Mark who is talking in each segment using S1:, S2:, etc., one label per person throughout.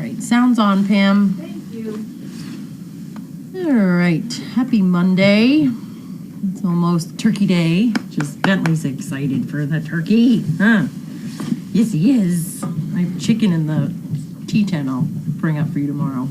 S1: right, sounds on, Pam.
S2: Thank you.
S1: All right, happy Monday. It's almost Turkey Day. Just Bentley's excited for the turkey. Huh? Yes, he is. I have chicken in the tea tent I'll bring up for you tomorrow.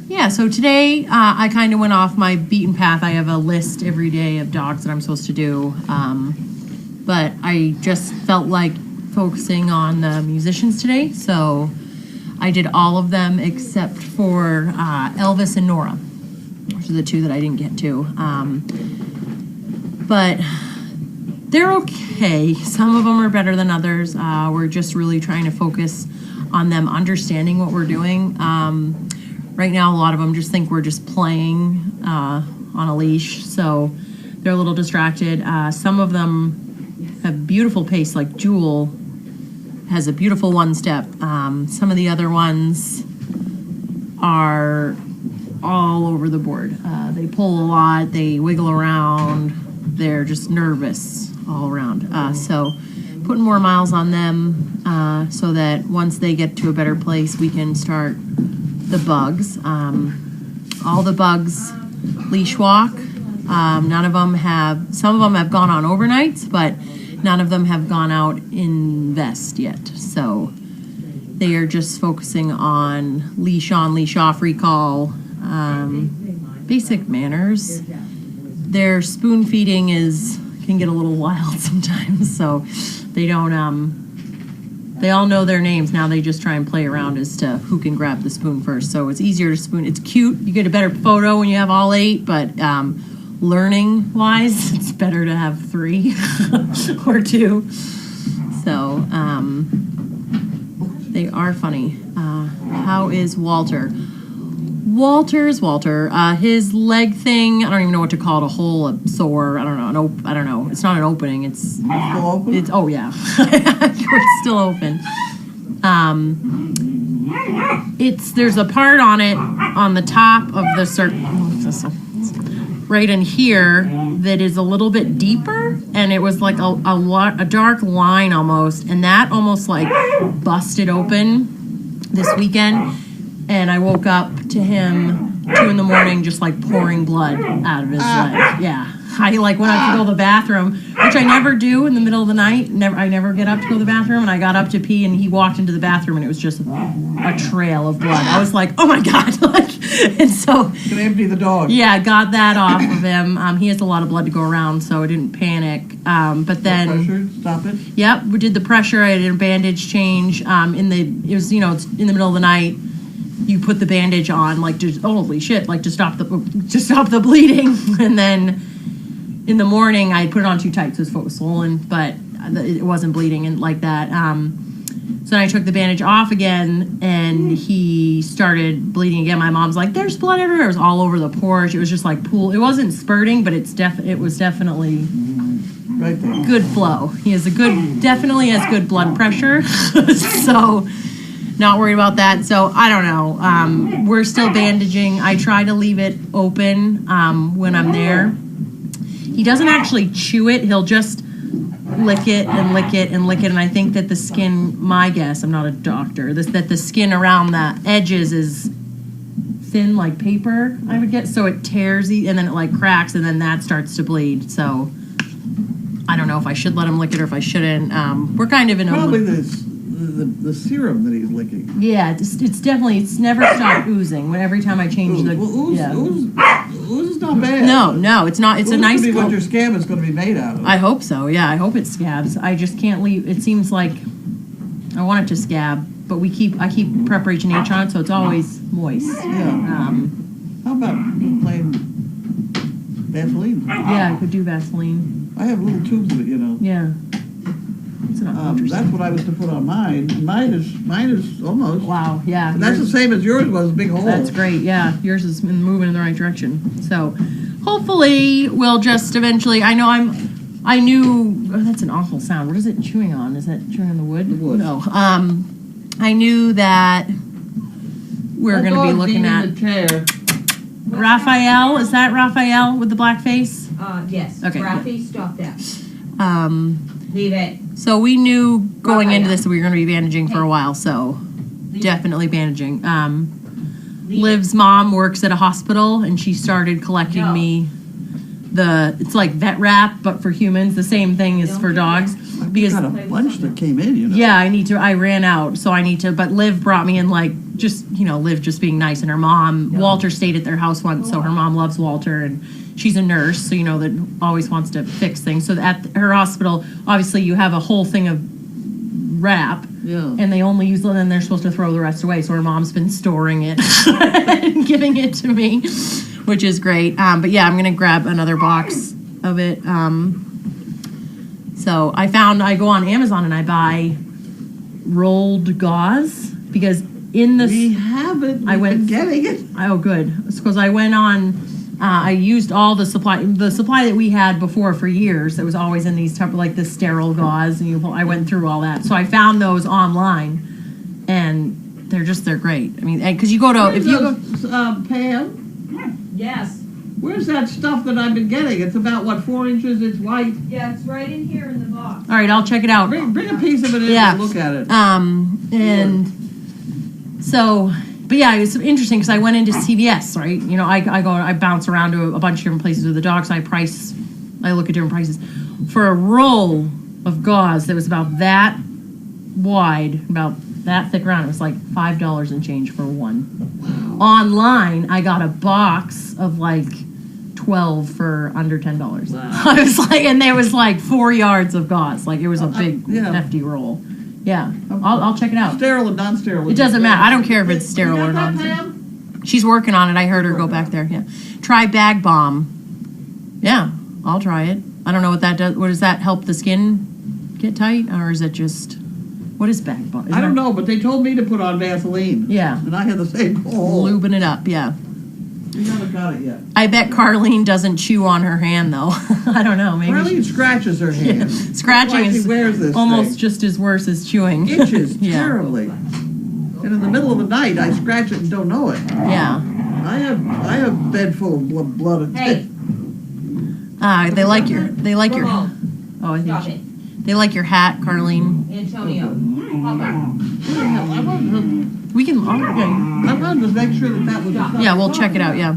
S1: Yeah, so today I kind of went off my beaten path. I have a list every day of dogs that I'm supposed to do. But I just felt like focusing on the musicians today. So I did all of them except for Elvis and Nora, which are the two that I didn't get to. But they're okay. Some of them are better than others. We're just really trying to focus on them understanding what we're doing. Right now, a lot of them just think we're just playing on a leash, so they're a little distracted. Some of them have beautiful pace, like Jewel has a beautiful one-step. Some of the other ones are all over the board. They pull a lot, they wiggle around, they're just nervous all around. So putting more miles on them so that once they get to a better place, we can start the bugs. All the bugs leash walk. None of them have, some of them have gone on overnights, but none of them have gone out in vest yet. So they are just focusing on leash on, leash off recall, basic manners. Their spoon feeding can get a little wild sometimes, so they don't, they all know their names. Now they just try and play around as to who can grab the spoon first. So it's easier to spoon. It's cute. You get a better photo when you have all 8, but learning-wise, it's better to have 3 or 2. So they are funny. How is Walter? Walter. His leg thing, I don't even know what to call it, a hole, a sore, I don't know. It's not an opening. It's
S3: still open?
S1: Oh yeah. It's still open. There's a part on it on the top of the circle, right in here, that is a little bit deeper, and it was like a dark line almost, and that almost like busted open this weekend. And I woke up to him 2 a.m, just like pouring blood out of his leg. Yeah. I like went up to go to the bathroom, which I never do in the middle of the night. I never get up to go to the bathroom. And I got up to pee, and he walked into the bathroom, and it was just a trail of blood. I was like, oh my God. And so.
S3: Can empty the dog.
S1: Yeah, got that off of him. He has a lot of blood to go around, so I didn't panic. But then.
S3: Pressure, stop it.
S1: Yep, we did the pressure. I did a bandage change. It's in the middle of the night. You put the bandage on, like, just, holy shit, like, to stop the bleeding. And then in the morning, I put it on too tight, so it was swollen, but it wasn't bleeding and like that. So then I took the bandage off again, and he started bleeding again. My mom's like, there's blood everywhere. It was all over the porch. It was just like pool. It wasn't spurting, but it was definitely
S3: right there.
S1: Good flow. He definitely has good blood pressure. So not worried about that. So I don't know. We're still bandaging. I try to leave it open when I'm there. He doesn't actually chew it. He'll just lick it and lick it and lick it. And I think that the skin, my guess, I'm not a doctor, that the skin around the edges is thin like paper, I would guess. So it tears and then it like cracks, and then that starts to bleed. So I don't know if I should let him lick it or if I shouldn't. We're kind of in
S3: probably the serum that he's licking.
S1: Yeah, it's never stopped oozing. Every time I change
S3: ooze is not bad.
S1: No, it's not. It's a nice.
S3: Could be what your scab is going to be made out of.
S1: I hope so. Yeah, I hope it scabs. I just can't leave. It seems like I want it to scab, but I keep Preparation H on it, so it's always moist.
S3: Yeah. How about plain Vaseline?
S1: Yeah, I could do Vaseline.
S3: I have little tubes of it,
S1: Yeah.
S3: That's what I was to put on mine. Mine is almost.
S1: Wow, yeah.
S3: And that's the same as yours was, a big hole.
S1: That's great, yeah. Yours is moving in the right direction. So hopefully we'll just eventually, I knew, that's an awful sound. What is it chewing on? Is that chewing on the wood?
S3: The wood.
S1: No. I knew that we're going to be looking at
S3: the chair.
S1: Raphael. Is that Raphael with the black face?
S2: Yes.
S1: Okay.
S2: Rafi, stop that. Leave it.
S1: So we knew going into
S2: Right.
S1: this that we were going to be bandaging for a while, so definitely bandaging. Liv's mom works at a hospital, and she started collecting me it's like vet wrap, but for humans, the same thing as for dogs.
S3: We
S1: Because
S3: got a bunch that came in, you know.
S1: yeah, I ran out, so I need to, but Liv brought me in, like, just, Liv just being nice, and her mom, Walter stayed at their house once, so her mom loves Walter, and she's a nurse, so that always wants to fix things. So at her hospital, obviously you have a whole thing of wrap,
S3: Yeah.
S1: and they only use it, and they're supposed to throw the rest away, so her mom's been storing it and giving it to me, which is great. But yeah, I'm gonna grab another box of it. So I go on Amazon and I buy rolled gauze, because in this
S3: We haven't.
S1: I went-
S3: We've been getting it.
S1: oh good, because I went on I used all the supply that we had before for years, that was always in these type of, like, the sterile gauze, and I went through all that, so I found those online, and they're great. I mean, because you go to
S3: Where's
S1: if you go
S3: those, Pam,
S2: Yes.
S3: where's that stuff that I've been getting? It's about, what, 4 inches, it's white.
S2: Yeah, it's right in here in the box.
S1: all right, I'll check it out.
S3: Bring a piece of it in
S1: Yeah.
S3: and look at it.
S1: And so, but yeah, it was interesting because I went into CVS, right? I bounce around to a bunch of different places with the dogs. I look at different prices for a roll of gauze that was about that wide, about that thick around. It was like $5 and change for one. Online, I got a box of like 12 for under $10.
S3: Wow.
S1: I was like, and there was like 4 yards of gauze. Like, it was a big,
S3: yeah.
S1: hefty roll. Yeah, I'll check it out.
S3: Sterile and non-sterile.
S1: It doesn't matter. I don't care if it's sterile
S3: You
S1: or
S3: got
S1: not.
S3: that, Pam?
S1: She's working on it. I heard her go back there. Yeah. Try Bag Balm. Yeah, I'll try it. I don't know what that does. What does that help the skin get tight, or is it just what is Bag Balm?
S3: I don't know, but they told me to put on Vaseline.
S1: Yeah.
S3: And I had the same goal.
S1: Lubing it up. Yeah.
S3: We haven't got it yet.
S1: I bet Carlene doesn't chew on her hand though. I don't know. Maybe
S3: Carlene scratches her hand.
S1: scratching
S3: That's why
S1: is
S3: she wears this
S1: almost
S3: thing.
S1: just as worse as chewing.
S3: Itches
S1: Yeah.
S3: terribly. And in the middle of the night, I scratch it and don't know it.
S1: Yeah.
S3: I have a bed full of blood and
S2: Hey.
S1: They like your.
S2: Ramon,
S1: Oh, I think
S2: stop it.
S1: they like your hat, Carlene.
S2: Antonio. Papa.
S1: We can.
S3: I wanted to make sure that was.
S1: Yeah, we'll check it out, yeah.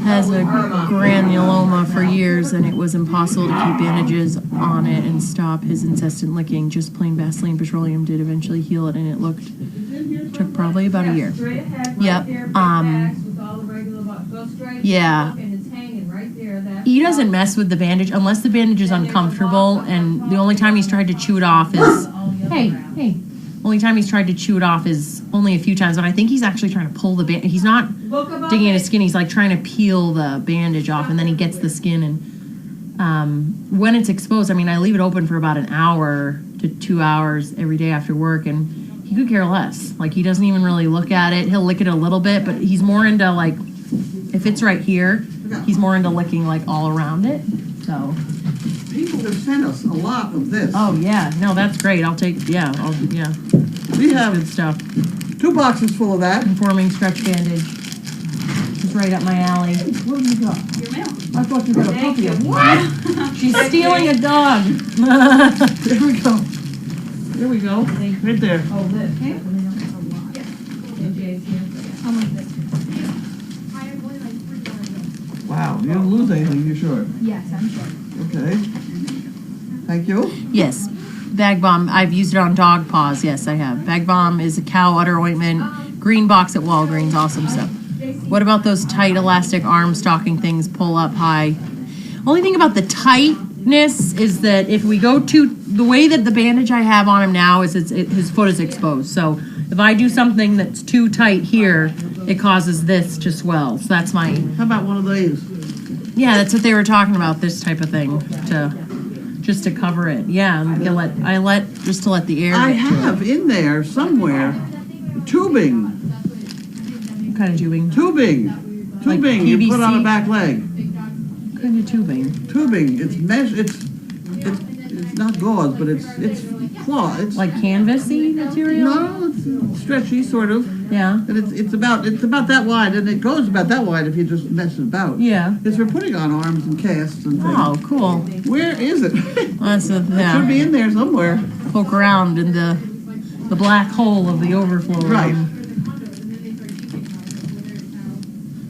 S1: Has a granuloma for years, and it was impossible to keep bandages on it and stop his incessant licking. Just plain Vaseline petroleum did eventually heal it, and it took probably about a year.
S2: Straight ahead,
S1: Yep,
S2: right there, big bags with all the regular go straight.
S1: Yeah.
S2: Look, and it's hanging right there.
S1: He doesn't mess with the bandage unless the bandage is uncomfortable, and the only time he's tried to chew it off is only time he's tried to chew it off is only a few times, but I think he's actually trying to pull the band. He's not digging in his skin. He's like trying to peel the bandage off, and then he gets the skin. And when it's exposed, I mean, I leave it open for about an hour to 2 hours every day after work, and he could care less. Like, he doesn't even really look at it. He'll lick it a little bit, but he's more into, like, if it's right here, he's more into licking, like, all around it. So.
S3: People have sent us a lot of this.
S1: Oh yeah, no, that's great. I'll take.
S3: We
S1: Good
S3: have
S1: stuff.
S3: 2 boxes full of that.
S1: Informing stretch bandage. It's right up my alley.
S3: What have you got?
S2: Your mail.
S3: I thought you got a
S2: Thank
S3: puppy.
S2: you.
S3: What?
S1: She's stealing a dog.
S3: There we go. There we go. Right there.
S2: Oh, this. Okay. And Jay's here. How much is it?
S3: Wow, you didn't lose anything, you sure?
S4: Yes, I'm sure.
S3: Okay. Thank you.
S1: Yes, Bag Balm. I've used it on dog paws. Yes, I have. Bag Balm is a cow udder ointment. Green box at Walgreens. Awesome stuff. What about those tight elastic arm stocking things? Pull up high. Only thing about the tightness is that if we go to the way that the bandage I have on him now is his foot is exposed. So if I do something that's too tight here, it causes this to swell. So that's my.
S3: How about one of these?
S1: Yeah, that's what they were talking about. This type of thing just to cover it. Yeah, and to let the air.
S3: I
S1: get to
S3: have in there somewhere tubing.
S1: What kind of tubing?
S3: Tubing.
S1: Like
S3: Tubing you put on a
S1: PVC?
S3: back leg.
S1: What kind of tubing?
S3: Tubing. It's not gauze, but it's cloth. It's
S1: Like canvasy material?
S3: no, it's stretchy, sort of.
S1: Yeah.
S3: And it's about that wide, and it goes about that wide if you just mess it about.
S1: Yeah.
S3: It's for putting on arms and casts and things.
S1: Oh, cool.
S3: Where is it?
S1: That's a,
S3: It should
S1: yeah.
S3: be in there somewhere.
S1: Poke around in the black hole of the overflow room.
S3: Right.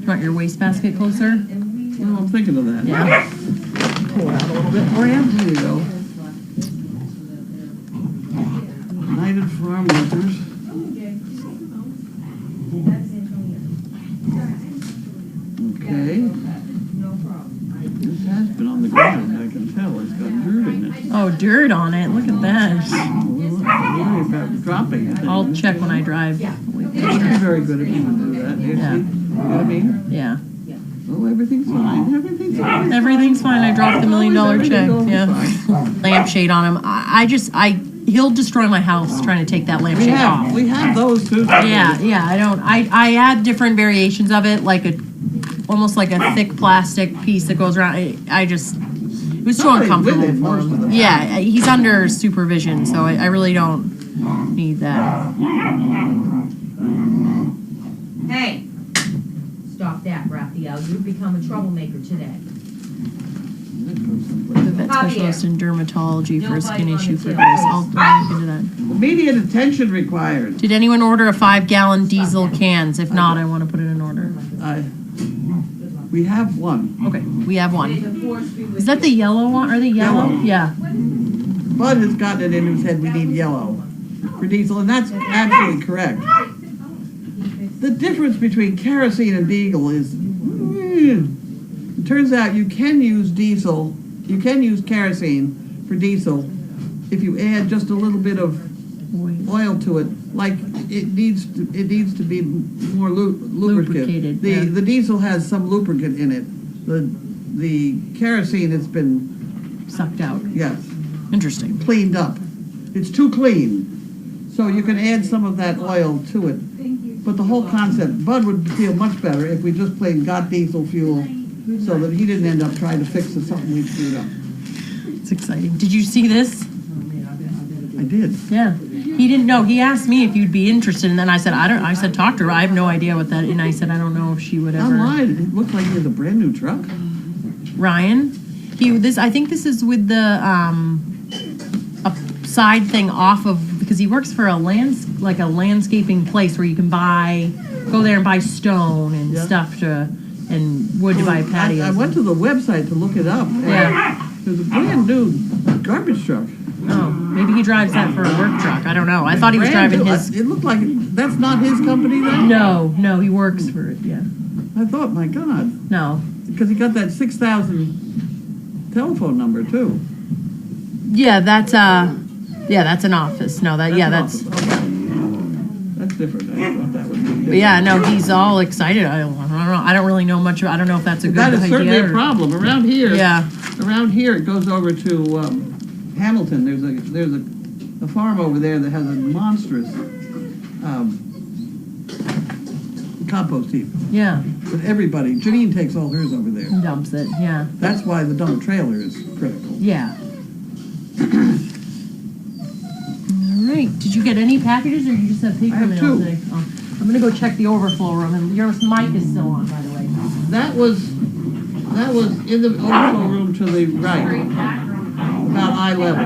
S1: You want your wastebasket closer?
S3: Well, I'm thinking of that.
S1: Yeah. Pull it out a little bit for you.
S3: There you go. United Farm Workers. Okay. This has been on the ground, I can tell. It's got dirt in it.
S1: Oh, dirt on it. Look at that.
S3: Well, I'm worried about dropping it.
S1: I'll check when I drive.
S3: It would be very good if you would do that. You
S1: Yeah.
S3: see? You know what I mean?
S1: Yeah.
S3: Oh, everything's fine. Everything's fine.
S1: Everything's fine. I dropped the $1 million check.
S3: Everything's
S1: Yeah.
S3: fine.
S1: Lampshade on him. He'll destroy my house trying to take that lampshade off.
S3: We have those too.
S1: Yeah, yeah. I add different variations of it, like almost like a thick plastic piece that goes around. It was too
S3: Somebody's
S1: uncomfortable
S3: with it
S1: for
S3: most of the
S1: him.
S3: time.
S1: Yeah, he's under supervision, so I really don't need that.
S2: Hey, stop that, Raphael. You've become a troublemaker today.
S1: The vet specialist in dermatology for a skin issue for Grace. I'll look into that.
S3: Immediate attention required.
S1: Did anyone order a 5-gallon diesel cans? If not, I want to put it in order.
S3: We have one.
S1: Okay, we have one. Is that the yellow one? Are they yellow?
S3: Yellow.
S1: Yeah.
S3: Bud has gotten it in his head, we need yellow for diesel, and that's absolutely correct. The difference between kerosene and diesel is, it turns out you can use kerosene for diesel if you add just a little bit of oil to it, like it needs to be more lubricated.
S1: Yeah.
S3: The diesel has some lubricant in it. The kerosene, it's been,
S1: Sucked out.
S3: yes,
S1: Interesting.
S3: cleaned up. It's too clean. So you can add some of that oil to it. But the whole concept, Bud would feel much better if we just plain got diesel fuel so that he didn't end up trying to fix something we screwed up.
S1: It's exciting. Did you see this?
S3: I did.
S1: Yeah. He didn't know. He asked me if you'd be interested, and then I said, I said, talk to her. I have no idea what that, and I said, I don't know if she would ever.
S3: Online, it looks like he has a brand new truck.
S1: Ryan, I think this is with the, a side thing off of, because he works for a landscaping place where you can go there and buy stone and
S3: Yeah.
S1: stuff and wood to buy patios.
S3: I went to the website to look it up. And
S1: Yeah.
S3: there's a brand new garbage truck.
S1: Oh, maybe he drives that for a work truck. I don't know. I thought he was
S3: Brand
S1: driving
S3: new.
S1: his.
S3: It looked like that's not his company then?
S1: No, he works for it. Yeah.
S3: I thought, my God,
S1: No.
S3: because he got that 6,000 telephone number too.
S1: Yeah, that's an office. No, that's
S3: an office. Okay. That's different. I thought that would be different.
S1: But yeah, no, he's all excited. I don't know. I don't really know much. I don't know if that's a good
S3: That is
S1: idea.
S3: certainly a problem. Around here,
S1: Yeah.
S3: around here it goes over to Hamilton. There's a farm over there that has a monstrous compost heap.
S1: Yeah.
S3: But Janine takes all hers over there.
S1: Dumps it. Yeah.
S3: That's why the dump trailer is critical.
S1: Yeah. All right. Did you get any packages, or you just have paper
S3: I have
S1: mail
S3: 2.
S1: today? Oh. I'm gonna go check the overflow room, and your mic is still on, by the way.
S3: That was in the overflow room to the right, about eye level.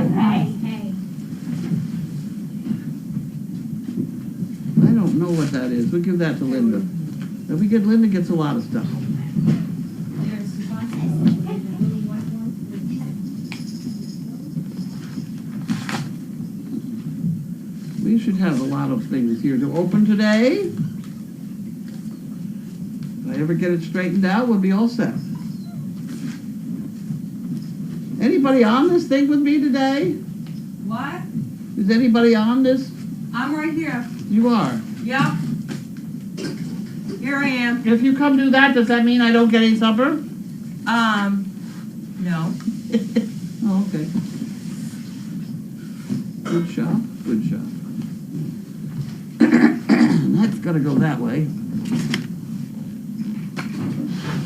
S3: I don't know what that is. We'll give that to Linda. Linda gets a lot of stuff. We should have a lot of things here to open today. If I ever get it straightened out, we'll be all set. Anybody on this thing with me today?
S4: What?
S3: Is anybody on this?
S4: I'm right here.
S3: You are.
S4: Yep. Here I am.
S3: If you come do that, does that mean I don't get any supper?
S4: No.
S3: Oh, okay. Good shop, good shop. That's gotta go that way.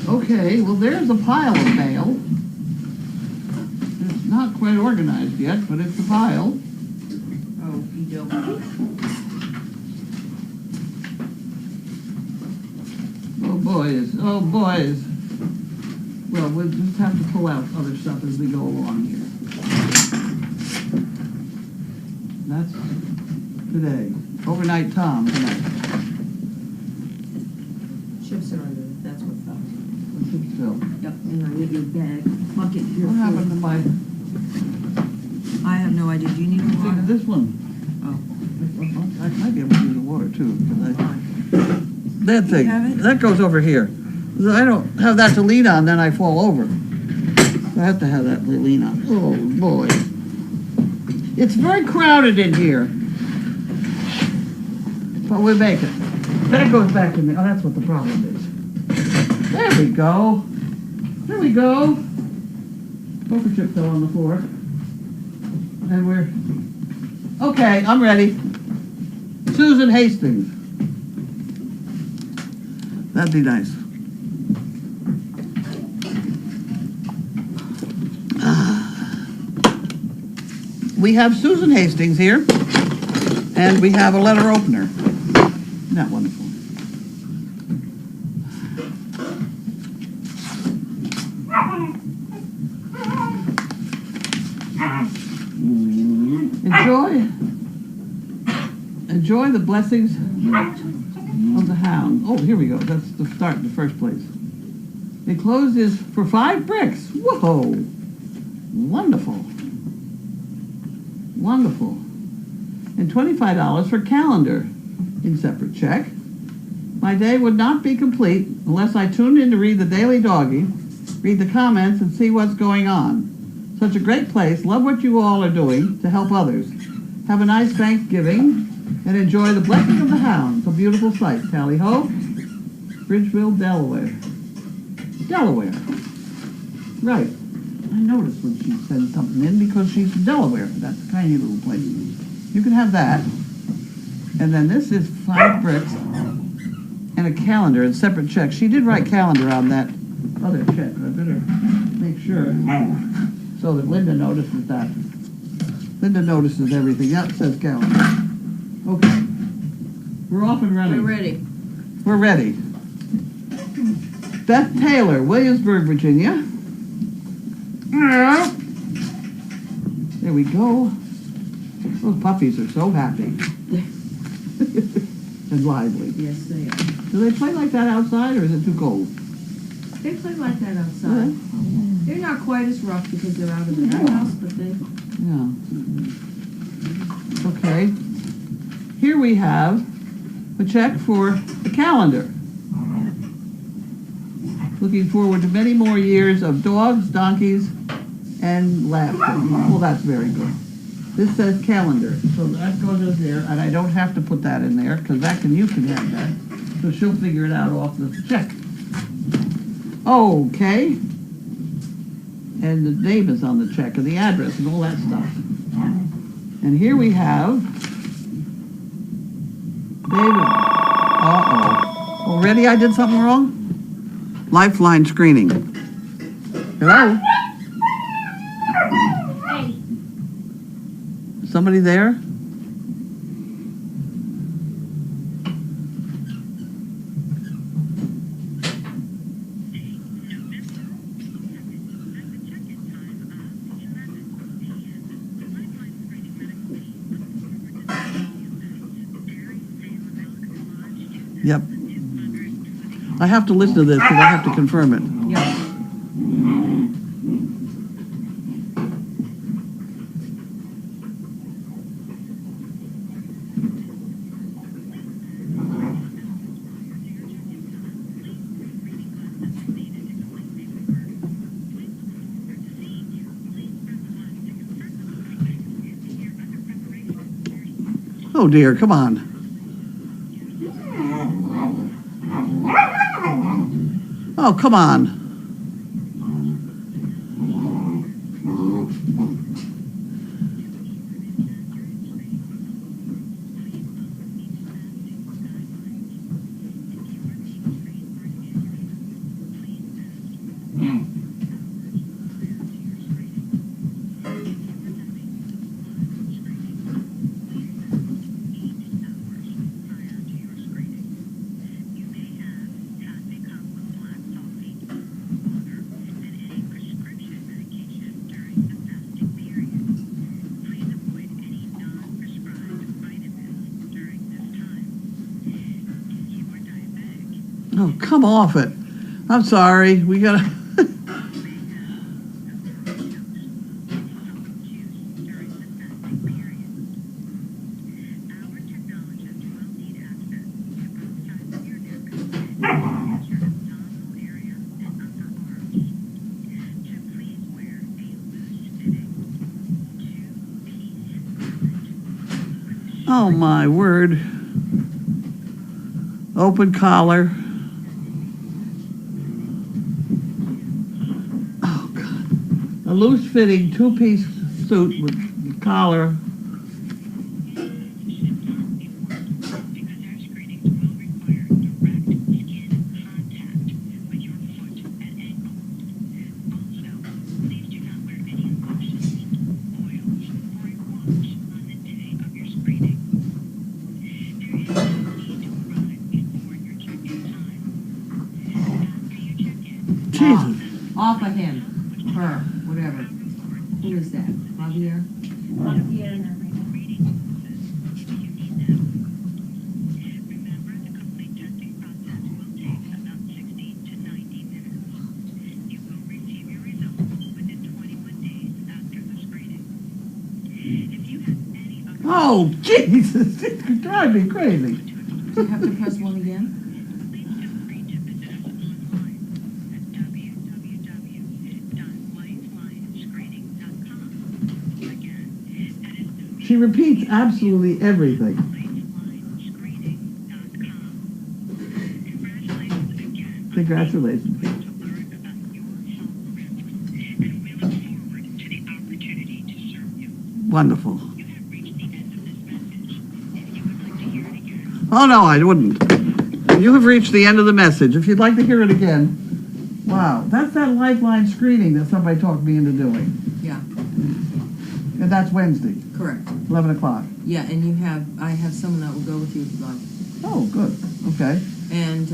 S3: Okay, well, there's a pile of mail. There's not quite organized yet, but it's a pile.
S2: Oh, you do.
S3: Oh, boys, oh, boys. Well, we'll just have to pull out other stuff as we go along here. That's today. Overnight Tom tonight.
S2: Chips are under, that's what fell.
S3: What's it still?
S2: Yep, and I get your bag, bucket here.
S3: What happened to my,
S2: I have no idea, do you need
S3: I think
S2: water?
S3: of this one?
S2: Oh.
S3: I might be able to use the water too, because that thing,
S2: have it?
S3: that goes over here. I don't have that to lean on, then I fall over. I have to have that to lean on. Oh, boy. It's very crowded in here. But we make it. That goes back in there. Oh, that's what the problem is. There we go. There we go. Poker chip fell on the floor. And we're... Okay, I'm ready. Susan Hastings. That'd be nice. We have Susan Hastings here, and we have a letter opener. Isn't that wonderful? Enjoy the blessings of the hound. Oh, here we go. That's the start in the first place. Enclosed is for 5 bricks. Whoa! Wonderful. Wonderful. And $25 for calendar in separate check. My day would not be complete unless I tuned in to read the Daily Doggy, read the comments, and see what's going on. Such a great place. Love what you all are doing to help others. Have a nice Thanksgiving and enjoy the blessing of the hound. It's a beautiful sight. Tally ho, Bridgeville, Delaware. Delaware. Right. I noticed when she sends something in because she's from Delaware. That's a tiny little place. You can have that. And then this is 5 bricks and a calendar and separate checks. She did write calendar on that other check. I better make sure so that Linda notices that. Linda notices everything. Yep, it says calendar. Okay. We're off and running.
S2: We're ready.
S3: We're ready. Beth Taylor, Williamsburg, Virginia. There we go. Those puppies are so happy. And lively.
S2: Yes, they are.
S3: Do they play like that outside, or is it too cold?
S2: They play like that outside. They're not quite as rough because they're out of the house, but they...
S3: Yeah. Okay. Here we have a check for the calendar. Looking forward to many more years of dogs, donkeys, and laughter. Well, that's very good. This says calendar, so that goes in there, and I don't have to put that in there, because you can have that. So she'll figure it out off the check. Okay. And the name is on the check, and the address, and all that stuff. And here we have David. Uh-oh. Already I did something wrong? Lifeline screening. Hello? Somebody there? Yep. I have to listen to this because I have to confirm it.
S2: Yeah.
S3: Oh dear, come on. Oh, come on. Oh, come off it. I'm sorry. We gotta. Oh my word. Open collar. Oh God. A loose fitting two-piece suit with collar. Jesus.
S2: Off of him, her, whatever. Who is that? Javier?
S3: Oh, Jesus. It's driving me crazy.
S2: Do you have to press one again?
S3: She repeats absolutely everything. Congratulations. Wonderful. Oh, no, I wouldn't. You have reached the end of the message. If you'd like to hear it again, wow, that's that lifeline screening that somebody talked me into doing.
S2: Yeah,
S3: And that's Wednesday,
S2: correct.
S3: 11 o'clock.
S2: Yeah, and I have someone that will go with you if you'd like.
S3: Oh, good. Okay.
S2: And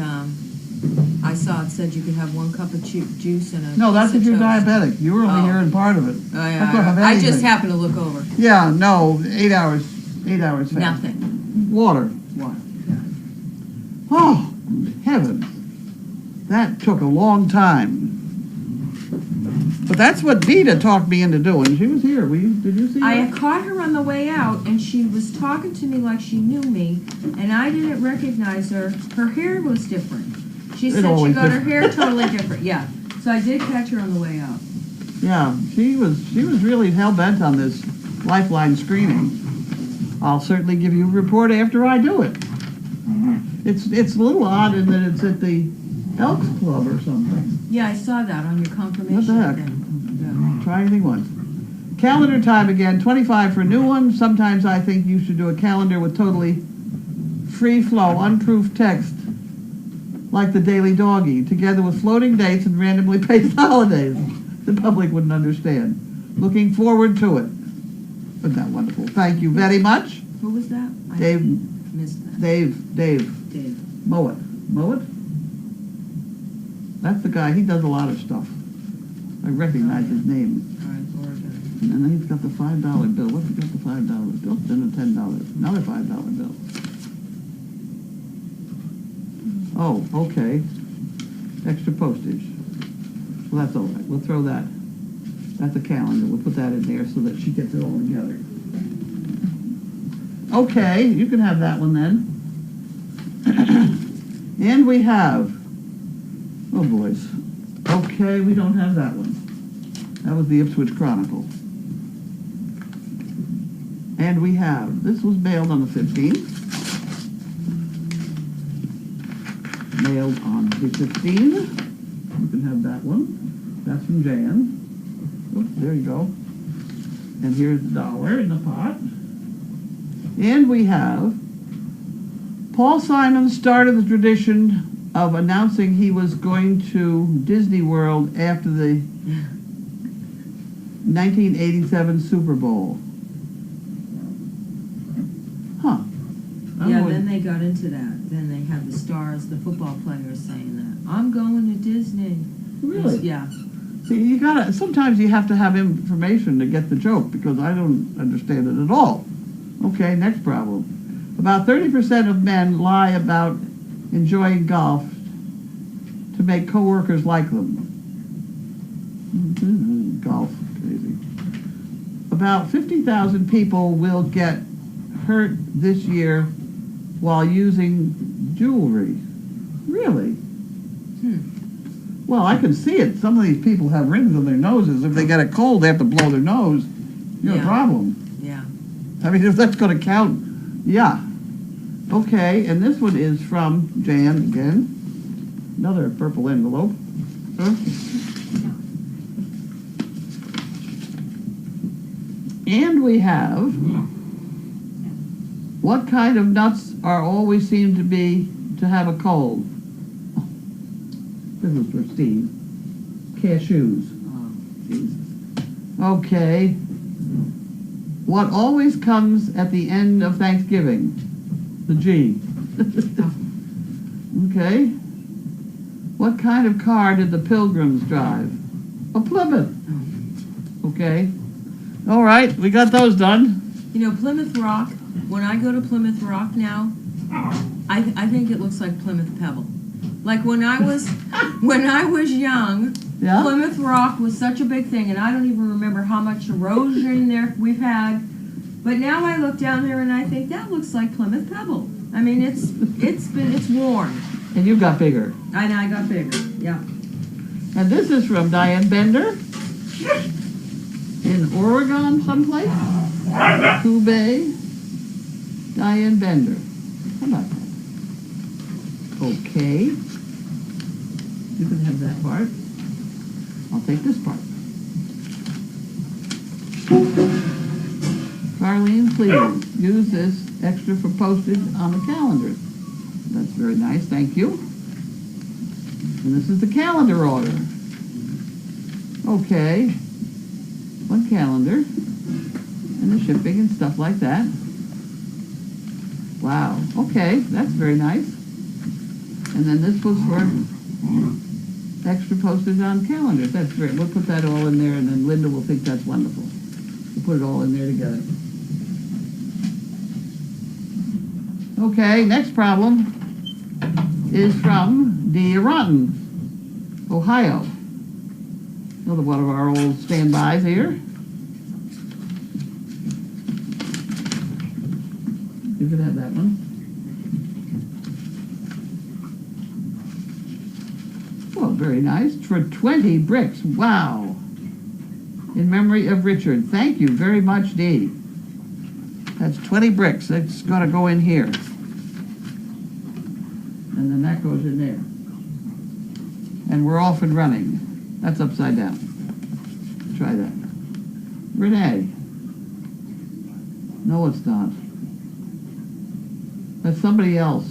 S2: I saw it said you could have 1 cup of juice and a
S3: No, that's
S2: piece
S3: if
S2: of
S3: you're
S2: toast.
S3: diabetic. You were only
S2: Oh.
S3: hearing part of it.
S2: Oh,
S3: I couldn't have
S2: yeah, I just
S3: anything.
S2: happened to look over.
S3: Yeah, no, 8 hours. 8 hours fast.
S2: Nothing.
S3: Water.
S2: Water.
S3: Oh, heavens. That took a long time. But that's what Beta talked me into doing. She was here. Did you see
S2: I
S3: her?
S2: had caught her on the way out, and she was talking to me like she knew me, and I didn't recognize her. Her hair was different. She
S3: It
S2: said she
S3: always
S2: got her
S3: is.
S2: hair totally different. Yeah, so I did catch her on the way out.
S3: Yeah, she was really hell-bent on this lifeline screening. I'll certainly give you a report after I do it. It's a little odd in that it's at the Elks Club or something.
S2: Yeah, I saw that on your confirmation
S3: What the heck?
S2: thing.
S3: Try anything once. Calendar time again, 25 for new ones. Sometimes I think you should do a calendar with totally free flow, unproofed text, like the Daily Doggy, together with floating dates and randomly paced holidays. The public wouldn't understand. Looking forward to it. Isn't that wonderful? Thank you very much.
S2: Who was that? I
S3: Dave,
S2: missed that.
S3: Dave,
S2: Dave.
S3: Mowat. Mowat? That's the guy, he does a lot of stuff. I recognize his name.
S2: All right, Oregon.
S3: And then he's got the $5 bill. What's he got the $5 bill? Then a $10. Another $5 bill. Oh, okay. Extra postage. Well, that's all right. We'll throw that. That's a calendar. We'll put that in there so that she gets it all together. Okay, you can have that one then. And we have, oh boys. Okay, we don't have that one. That was the Ipswich Chronicle. And we have, this was mailed on the 15th. Mailed on the 15th. You can have that one. That's from Jan. Oh, there you go. And here's the $1 in the pot. And we have, Paul Simon started the tradition of announcing he was going to Disney World after the 1987 Super Bowl. Huh.
S2: Yeah, then they got into that. Then they had the stars, the football players saying that. I'm going to Disney.
S3: Really?
S2: Yeah.
S3: See, you gotta, sometimes you have to have information to get the joke, because I don't understand it at all. Okay, next problem. About 30% of men lie about enjoying golf to make coworkers like them. Golf, crazy. About 50,000 people will get hurt this year while using jewelry. Really? Well, I can see it. Some of these people have rings on their noses. If they get a cold, they have to blow their nose. You have a
S2: Yeah.
S3: problem.
S2: Yeah.
S3: I mean, if that's going to count, yeah. Okay, and this one is from Jan again. Another purple envelope. Huh? And we have, what kind of nuts are always seem to have a cold? This is for Steve. Cashews.
S2: Oh.
S3: Jesus. Okay. What always comes at the end of Thanksgiving? The G. Okay. What kind of car did the Pilgrims drive? A Plymouth. Okay. All right, we got those done.
S2: You know, Plymouth Rock, when I go to Plymouth Rock now, I think it looks like Plymouth Pebble. Like when I was young,
S3: Yeah?
S2: Plymouth Rock was such a big thing, and I don't even remember how much erosion there we've had. But now I look down there and I think that looks like Plymouth Pebble. I mean, it's worn,
S3: And you got bigger.
S2: and I got bigger. Yeah.
S3: And this is from Diane Bender in Oregon someplace. Bay. Diane Bender. How about that? Okay. You can have that part. I'll take this part. Carlene, please use this extra for postage on the calendar. That's very nice, thank you. And this is the calendar order. Okay. One calendar. And the shipping and stuff like that. Wow. Okay, that's very nice. And then this was for extra postage on calendars. That's great. We'll put that all in there, and then Linda will think that's wonderful. We'll put it all in there together. Okay, next problem is from Delia Rotten, Ohio. Another one of our old standbys here. You can have that one. Oh, very nice. For 20 bricks. Wow. In memory of Richard. Thank you very much, Dee. That's 20 bricks. That's got to go in here. And then that goes in there. And we're off and running. That's upside down. Try that. Renee. No, it's not. That's somebody else.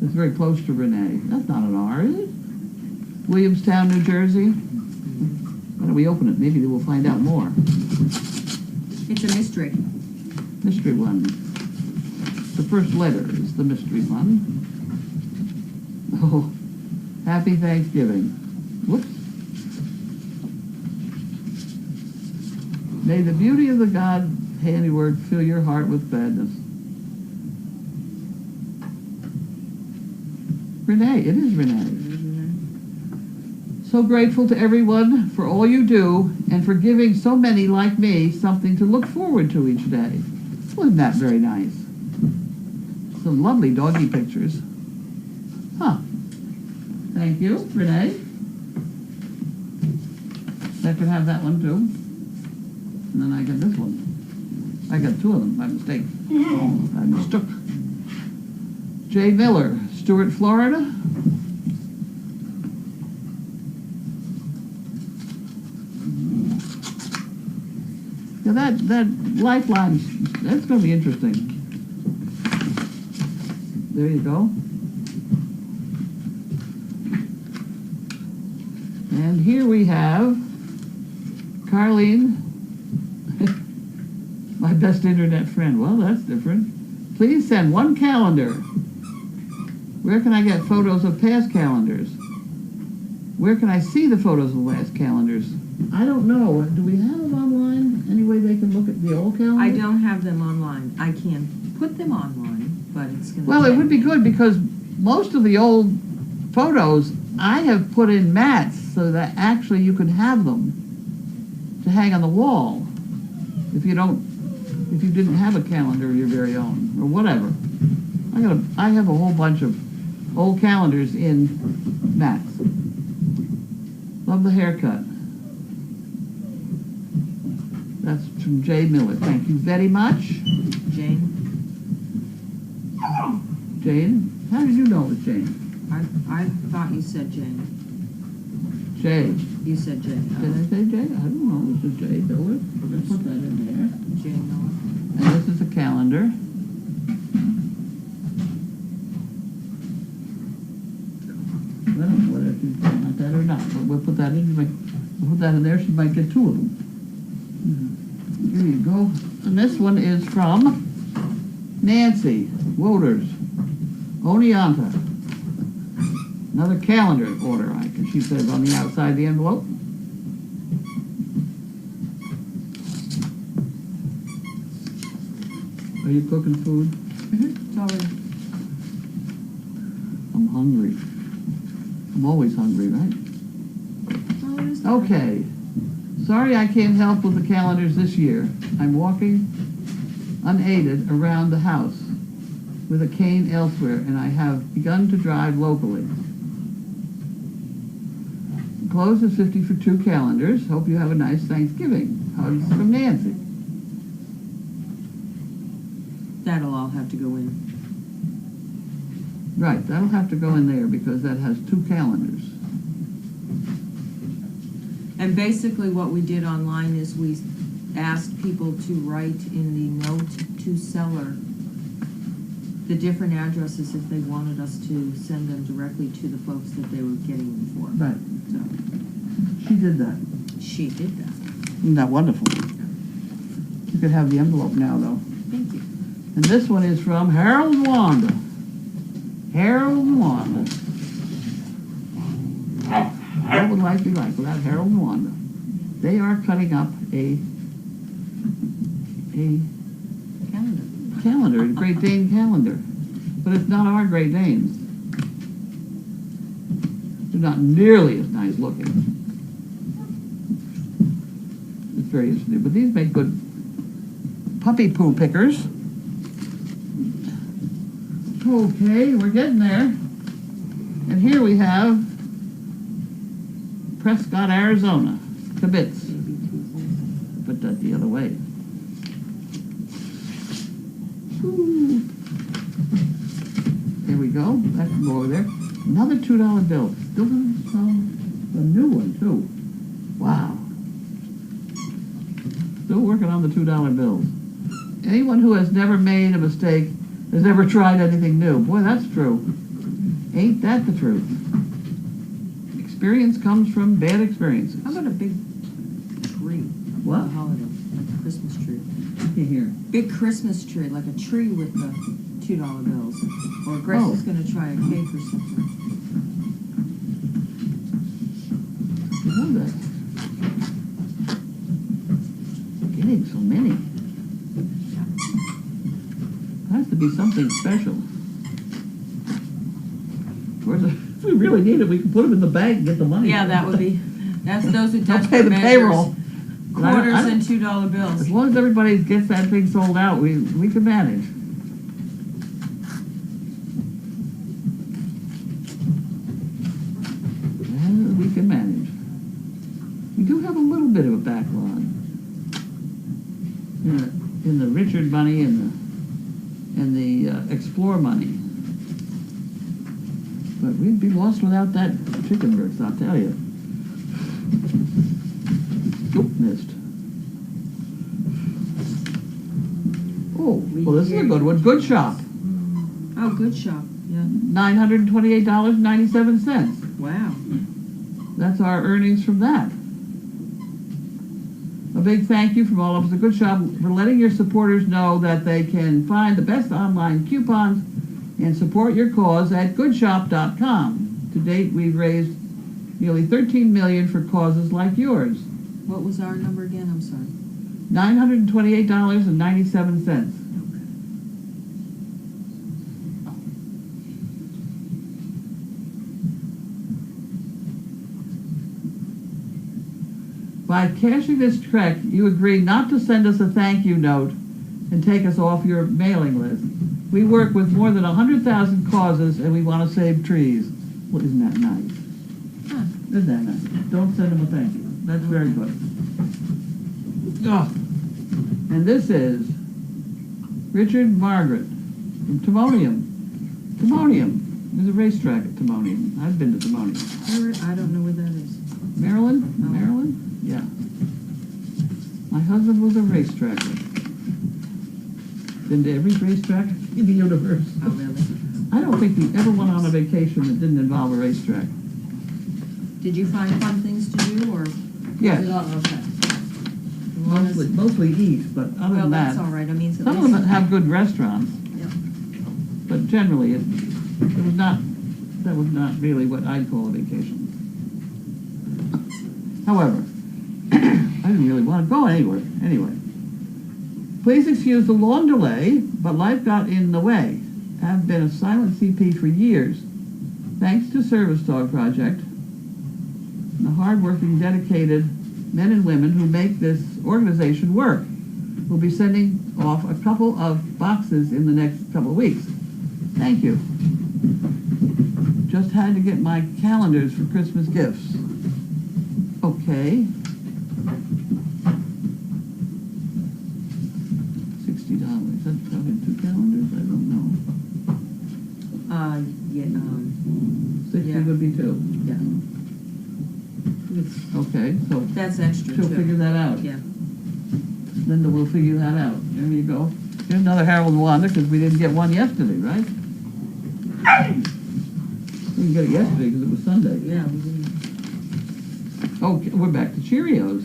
S3: It's very close to Renee. That's not an R, is it? Williamstown, New Jersey. Why don't we open it? Maybe we'll find out more.
S2: It's a mystery.
S3: Mystery one. The first letter is the mystery one. Oh, happy Thanksgiving. Whoops. May the beauty of the God handiwork fill your heart with gladness. Renee, it is Renee. So grateful to everyone for all you do and for giving so many like me something to look forward to each day. Wasn't that very nice? Some lovely doggy pictures. Huh. Thank you, Renee. I could have that one too. And then I got this one. I got two of them by mistake. I mistook. Jay Miller, Stuart, Florida. Now that lifeline, that's going to be interesting. There you go. And here we have Carlene, my best internet friend. Well, that's different. Please send one calendar. Where can I get photos of past calendars? Where can I see the photos of past calendars? I don't know. Do we have them online? Any way they can look at the old calendar?
S2: I don't have them online. I can put them online, but it's going to...
S3: Well, it would be good because most of the old photos, I have put in mats so that actually you can have them to hang on the wall if you didn't have a calendar of your very own or whatever. I have a whole bunch of old calendars in mats. Love the haircut. That's from Jay Miller. Thank you very much.
S2: Jane?
S3: Jane? How did you know it was Jane?
S2: I thought you said Jane.
S3: Jay.
S2: You said Jane.
S3: Did I say Jay? I don't know. This is Jay Miller. Let's put that in there.
S2: Jane Miller.
S3: And this is a calendar. I don't know whether she's like that or not, but we'll put that in. We'll put that in there. She might get two of them. Here you go. And this one is from Nancy Woders, Oneonta. Another calendar order, and she says on the outside of the envelope. Are you cooking food?
S2: It's already.
S3: I'm hungry. I'm always hungry, right?
S2: Oh, it is.
S3: Okay. Sorry I can't help with the calendars this year. I'm walking unaided around the house with a cane elsewhere, and I have begun to drive locally. Close is 50 for 2 calendars. Hope you have a nice Thanksgiving. Hugs from Nancy.
S2: That'll all have to go in.
S3: Right, that'll have to go in there because that has 2 calendars.
S2: And basically what we did online is we asked people to write in the note to seller the different addresses if they wanted us to send them directly to the folks that they were getting them for.
S3: Right.
S2: So
S3: She did that.
S2: she did that.
S3: Isn't that wonderful? You could have the envelope now, though.
S2: Thank you.
S3: And this one is from Harold and Wanda. Harold and Wanda. What would life be like without Harold and Wanda? They are cutting up a calendar, a Great Dane calendar. But it's not our Great Danes. They're not nearly as nice looking. It's very interesting. But these make good puppy poo pickers. Okay, we're getting there. And here we have Prescott, Arizona. Kibitz. Put that the other way. Ooh. There we go. That can go over there. Another $2 bill. Still doesn't sell a new one, too. Wow. Still working on the $2 bills. Anyone who has never made a mistake has never tried anything new. Boy, that's true. Ain't that the truth? Experience comes from bad experiences.
S2: How about a big tree?
S3: What?
S2: A holiday, like a Christmas tree.
S3: You hear?
S2: Big Christmas tree, like a tree with the $2 bills. Or Grace is going to try a cake or something.
S3: You know that. Getting so many. Has to be something special. Of course, if we really need it, we can put them in the bank and get the money.
S2: Yeah, that would be. That's those who
S3: Don't
S2: desperate
S3: pay the
S2: measures.
S3: payroll.
S2: Quarters
S3: I-
S2: and $2 bills.
S3: As long as everybody gets that thing sold out, we can manage. Well, we can manage. We do have a little bit of a backlog in the Richard money and the Explore money. But we'd be lost without that chicken birth, I'll tell you. Oop, missed. Oh, well, this is a good one. Good Shop.
S2: Oh, good shop. Yeah.
S3: $928.97.
S2: Wow.
S3: That's our earnings from that. A big thank you from all of us at Good Shop for letting your supporters know that they can find the best online coupons and support your cause at goodshop.com. To date, we've raised nearly $13 million for causes like yours.
S2: What was our number again? I'm sorry.
S3: $928.97. By cashing this check, you agree not to send us a thank you note and take us off your mailing list. We work with more than 100,000 causes and we want to save trees. Well, isn't that nice?
S2: Huh.
S3: Isn't that nice? Don't send them a thank you. That's very good. Oh. And this is Richard Margaret from Timonium. Timonium. There's a racetrack at Timonium. I've been to Timonium.
S2: I don't know where that is.
S3: Maryland?
S2: Oh.
S3: Maryland? Yeah. My husband was a racetracker. Been to every racetrack in the universe.
S2: Oh, really?
S3: I don't think we ever went on a vacation that didn't involve a racetrack.
S2: Did you find fun things to do, or?
S3: Yes.
S2: Oh, okay. You want us-
S3: Mostly eat, but other
S2: Well,
S3: than
S2: that's
S3: that,
S2: all right, I mean, at
S3: some of
S2: least-
S3: them have good restaurants.
S2: Yeah.
S3: But generally, that was not really what I'd call a vacation. However, I didn't really want to go anywhere. Anyway, please excuse the long delay, but life got in the way. I've been a silent CP for years. Thanks to Service Dog Project and the hardworking, dedicated men and women who make this organization work. We'll be sending off a couple of boxes in the next couple of weeks. Thank you. Just had to get my calendars for Christmas gifts. Okay. $60. That's probably 2 calendars? I don't know.
S2: Yeah,
S3: 60
S2: Yeah.
S3: would be 2.
S2: yeah.
S3: Okay, so
S2: That's extra,
S3: she'll figure
S2: too.
S3: that out.
S2: Yeah.
S3: Linda will figure that out. There you go. Here's another Harold Wanda, because we didn't get one yesterday, right? We didn't get it yesterday because it was Sunday.
S2: Yeah, we didn't.
S3: Okay, we're back to Cheerios.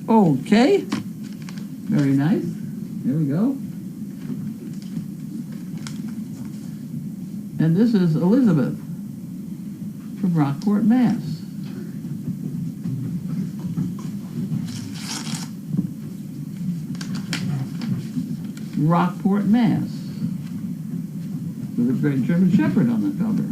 S3: Okay. Very nice. There we go. And this is Elizabeth from Rockport, Mass. Rockport, Mass. With a great German Shepherd on the cover.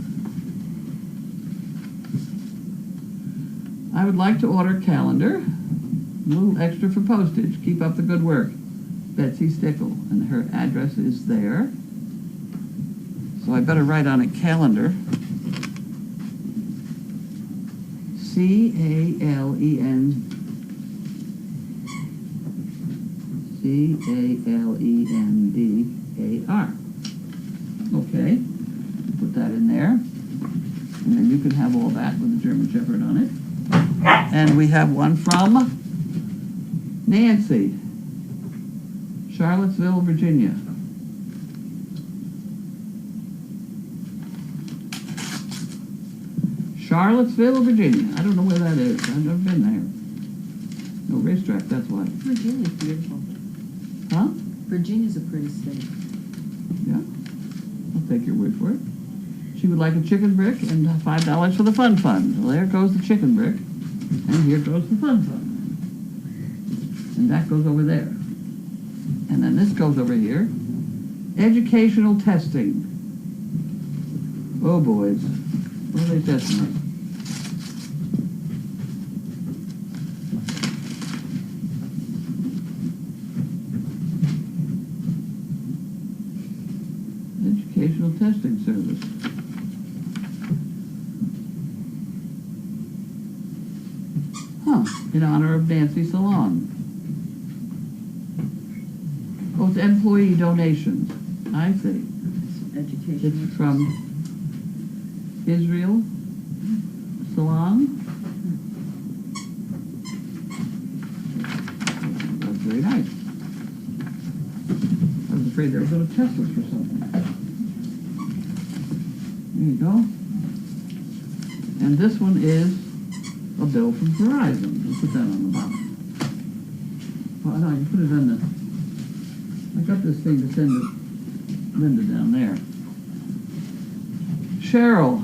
S3: I would like to order a calendar. A little extra for postage. Keep up the good work. Betsy Stickle. And her address is there. So I better write on a calendar. C-A-L-E-N. C-A-L-E-N-D-A-R. Okay. Put that in there. And then you can have all that with the German Shepherd on it. And we have one from Nancy, Charlottesville, Virginia. Charlottesville, Virginia. I don't know where that is. I've never been there. No racetrack, that's why.
S2: Virginia's beautiful.
S3: Huh?
S2: Virginia's a pretty state.
S3: Yeah. I'll take your word for it. She would like a chicken brick and $5 for the fun fund. Well, there goes the chicken brick. And here goes the fun fund. And that goes over there. And then this goes over here. Educational testing. Oh, boys. What are they testing us? Educational testing service. Huh, in honor of Nancy Salon. Oh, it's employee donations. I see.
S2: Education.
S3: It's from Israel Salon. That's very nice. I was afraid they were going to test us for something. There you go. And this one is a bill from Verizon. We'll put that on the bottom. Oh, no, you put it on the... I got this thing to send to Linda down there. Cheryl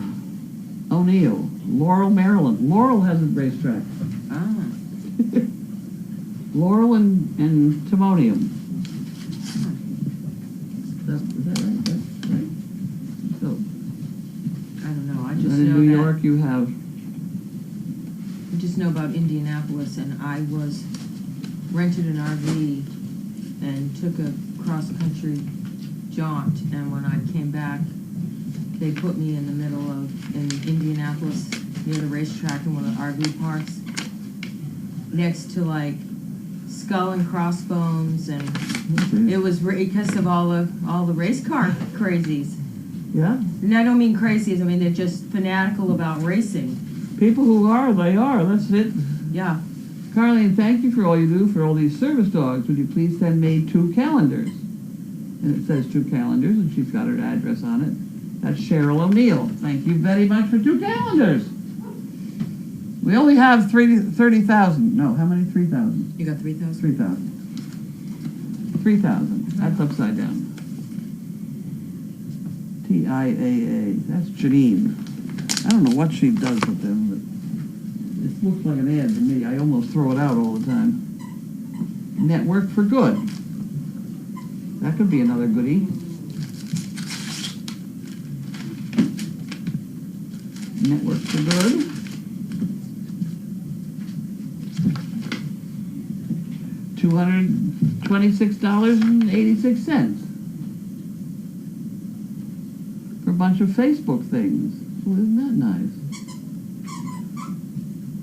S3: O'Neill, Laurel, Maryland. Laurel has a racetrack.
S2: Ah.
S3: Laurel and Timonium. Is that right? That's right. So,
S2: I don't know, I just
S3: And in
S2: know
S3: New
S2: that.
S3: York, you have,
S2: I just know about Indianapolis, and I rented an RV and took a cross-country jaunt, and when I came back, they put me in the middle of, in Indianapolis, near the racetrack in one of the RV parks, next to like Skull and Crossbones, and it was because of all the race car crazies.
S3: yeah,
S2: And I don't mean crazies, I mean they're just fanatical about racing.
S3: people who are, they are, that's it.
S2: Yeah.
S3: Carlene, thank you for all you do for all these service dogs. Would you please send me 2 calendars? And it says 2 calendars, and she's got her address on it. That's Cheryl O'Neill. Thank you very much for 2 calendars. We only have 30,000. No, how many? 3,000.
S2: You got 3,000?
S3: 3,000. 3,000. That's upside down. TIAA. That's Janine. I don't know what she does with them, but it looks like an ad to me. I almost throw it out all the time. Network for Good. That could be another goodie. Network for Good. $226.86 for a bunch of Facebook things. Well, isn't that nice?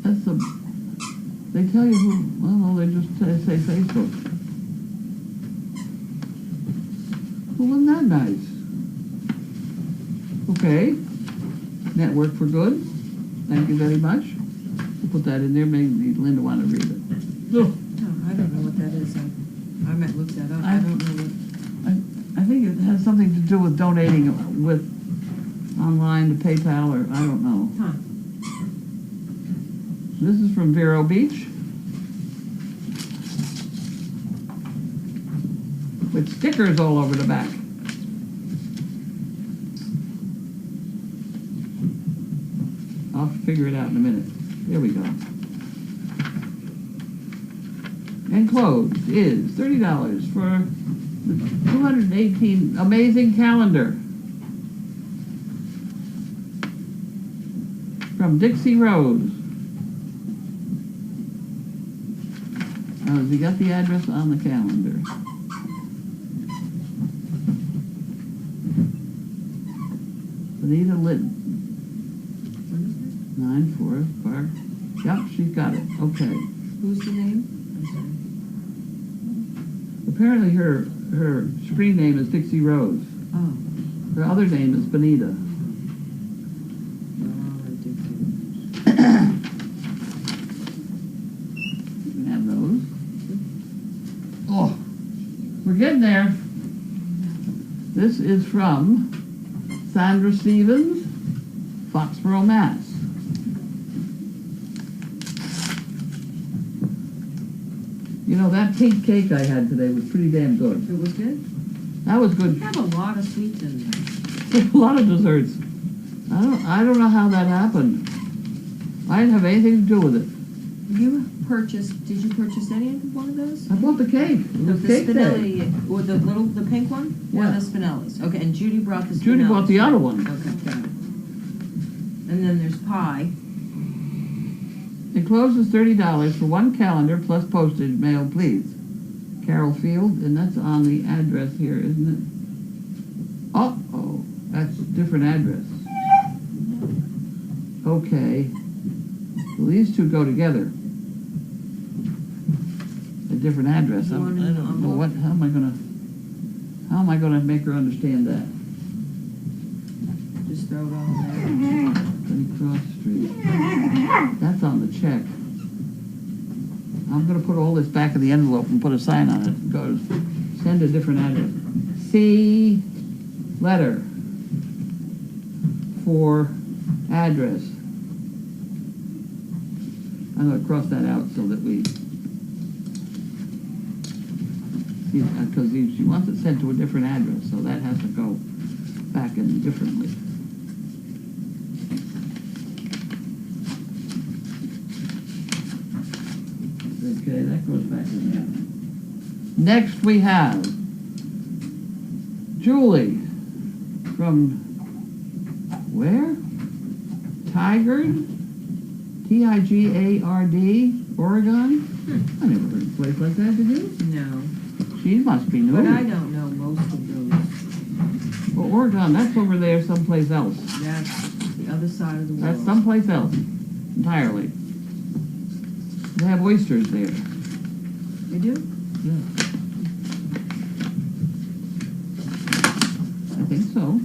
S3: That's they tell you who, well, no, they just say Facebook. Well, isn't that nice? Okay. Network for Good. Thank you very much. We'll put that in there. Maybe Linda want to read it.
S2: No, I don't know what that is. I might look that up. I don't know what.
S3: I think it has something to do with donating with online to PayPal, or I don't know.
S2: Huh.
S3: This is from Vero Beach. With stickers all over the back. I'll figure it out in a minute. Here we go. Enclosed is $30 for the 218 amazing calendar from Dixie Rose. Oh, has he got the address on the calendar? Anita Litton. 9 Forest Park. Yep, she's got it. Okay.
S2: Who's the name? I'm
S3: Apparently her screen name is Dixie Rose.
S2: sorry. Oh.
S3: Her other name is Benita. You can have those. Oh, we're getting there. This is from Sandra Stevens, Foxborough, Mass. You know, that pink cake I had today was pretty damn good.
S2: It was good?
S3: That was good.
S2: You have a lot of sweets in there.
S3: A lot of desserts. I don't know how that happened. I didn't have anything to do with it.
S2: Did you purchase any of one of those?
S3: I bought the cake. It was
S2: The
S3: cake day.
S2: Spinelli, or the pink one? Or
S3: Yeah.
S2: the Spinellis? Okay, and Judy brought the Spinellis.
S3: Judy bought the other one.
S2: Okay, got it. And then there's pie.
S3: Enclosed is $30 for 1 calendar plus postage, mail please. Carroll Field, and that's on the address here, isn't it? Uh-oh, that's a different address. Okay. Well, these two go together. A different address. I
S2: One in
S3: don't
S2: the
S3: know
S2: envelope.
S3: what, how am I gonna make her understand that?
S2: Just throw it all in
S3: Penny Cross Street. That's on the check. I'm gonna put all this back in the envelope and put a sign on it. It goes, send a different address. C letter for address. I'm gonna cross that out so that we, because she wants it sent to a different address, so that has to go back in differently. Okay, that goes back in there. Next we have Julie from where? Tigard, Tigard, Oregon. I never heard of a place like that, did you?
S2: No,
S3: She must be new.
S2: but I don't know most of those.
S3: Well, Oregon, that's over there someplace else.
S2: That's the other side of the world.
S3: That's someplace else entirely. They have oysters there.
S2: They do?
S3: Yeah. I think so.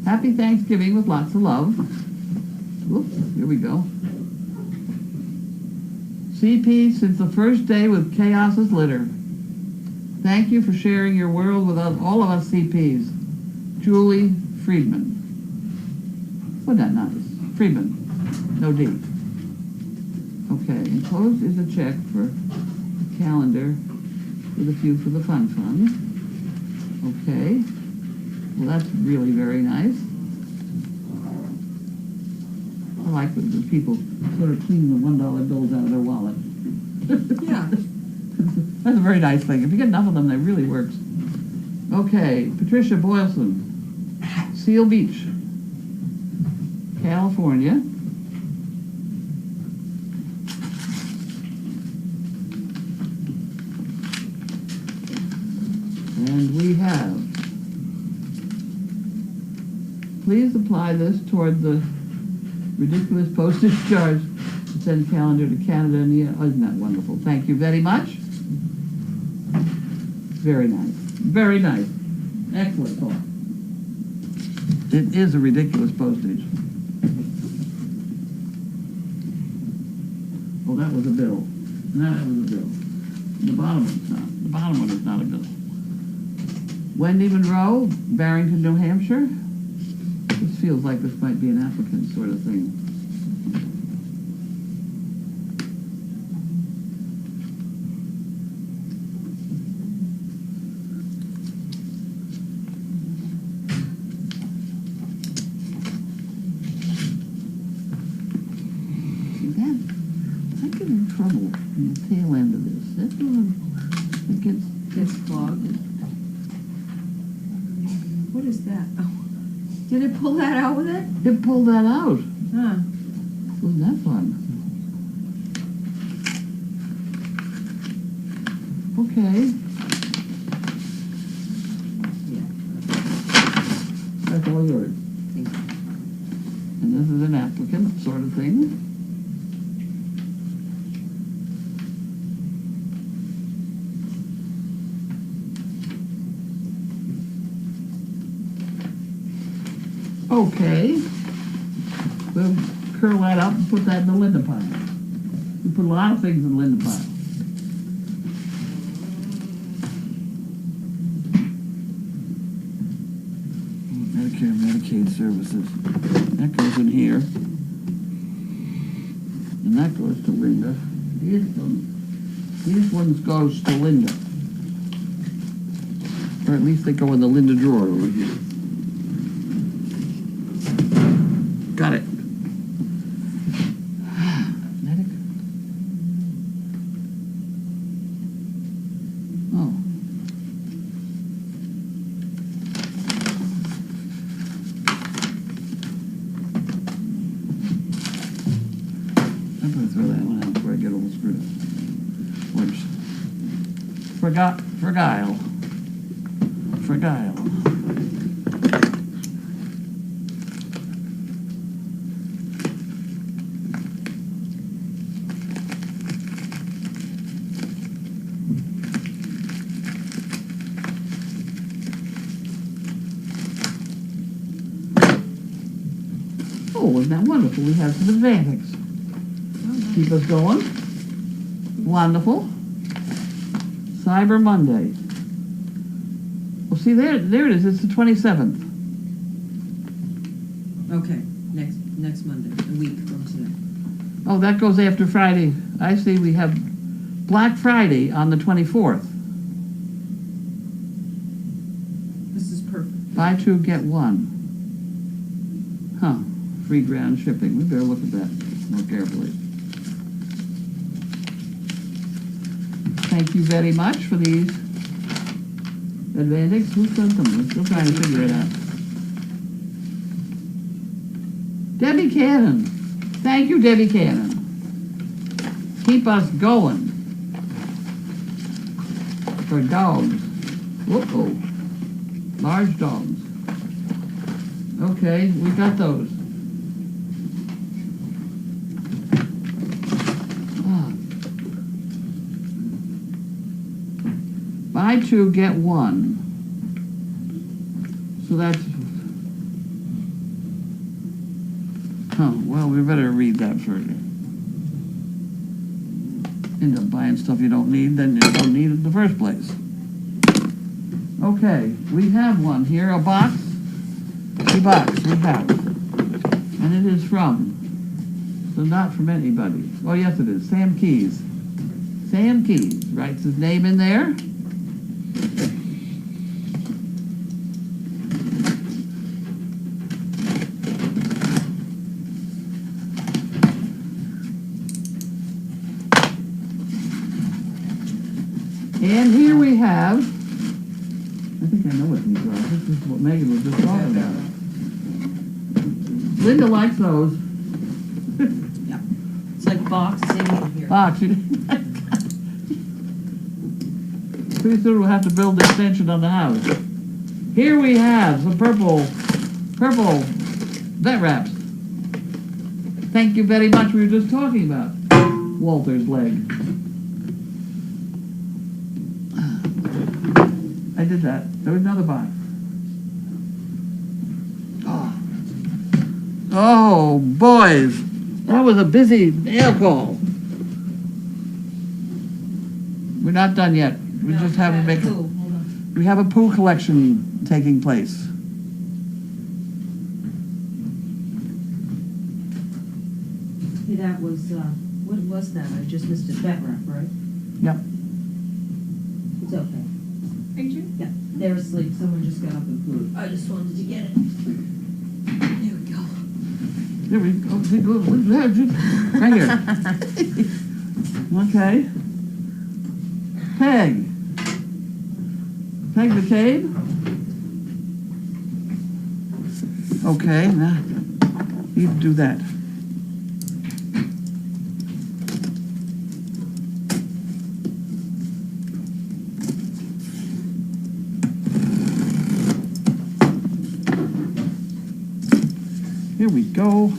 S3: Happy Thanksgiving with lots of love. Whoops, here we go. CP since the first day with Chaos's litter. Thank you for sharing your world with all of us CPs. Julie Friedman. Wasn't that nice? Friedman. No D. Okay, enclosed is a check for a calendar with a few for the fun fund. Okay. Well, that's really very nice. I like when the people sort of clean the $1 bills out of their wallet.
S2: Yeah.
S3: That's a very nice thing. If you get enough of them, that really works. Okay, Patricia Boylston, Seal Beach, California. And we have, please apply this toward the ridiculous postage charge to send calendar to Canada and the, oh, isn't that wonderful? Thank you very much. Very nice. Very nice. Excellent thought. It is a ridiculous postage. Oh, that was a bill. No, that was a bill. The bottom one's not. The bottom one is not a bill. Wendy Monroe, Barrington, New Hampshire. This feels like this might be an applicant sort of thing. See that? I get in trouble in the tail end of this. That's when it
S2: Gets clogged. What is that? Oh. Did it pull that out with it?
S3: It pulled that out.
S2: Huh.
S3: Wasn't that fun? Okay.
S2: Yeah.
S3: That's all yours.
S2: Thank you.
S3: And this is an applicant sort of thing. Okay. We'll curl that up and put that in the Linda pile. We put a lot of things in the Linda pile. Medicare, Medicaid services. That goes in here. And that goes to Linda. These ones goes to Linda. Or at least they go in the Linda drawer over here. Got it. Medic. Oh. I'm gonna throw that one out before I get all screwed up. Whoops. Fragile. Oh, isn't that wonderful? We have some advantage. Keep us going. Wonderful. Cyber Monday. Well, see, there it is. It's the 27th.
S2: Okay, next Monday, a week from today.
S3: Oh, that goes after Friday. I see we have Black Friday on the 24th.
S2: This is perfect.
S3: Buy two, get one. Huh. Free ground shipping. We better look at that more carefully. Thank you very much for these advantages. Who sent them? We're still trying to figure it out. Debbie Cannon. Thank you, Debbie Cannon. Keep us going. For dogs. Whoa. Large dogs. Okay, we got those. Buy two, get one. So that's... Oh, well, we better read that further. End up buying stuff you don't need, then you don't need it in the first place. Okay, we have one here, a box. The box we have. And it is from, so not from anybody. Oh, yes, it is. Sam Keys. Sam Keys writes his name in there. And here we have, I think I know what these are. This is what Megan was just talking about. Linda likes those.
S2: It's like boxing in here.
S3: Box. Pretty soon we'll have to build the extension on the house. Here we have some purple vet wraps. Thank you very much. We were just talking about Walter's leg. I did that. There was another box. Oh, boys. That was a busy mail call. We're not done yet. We just have to make
S2: Hold on.
S3: we have a poo collection taking place.
S2: Hey, that was, what was that? I just missed a vet wrap, right?
S3: Yep.
S2: It's okay.
S4: Thank you.
S2: Yeah, they're asleep. Someone just got up and pooed. I just wanted to get it. There we go.
S3: There we go. Right here. Okay. Peg. Peg the cave. Okay, now you do that. Here we go.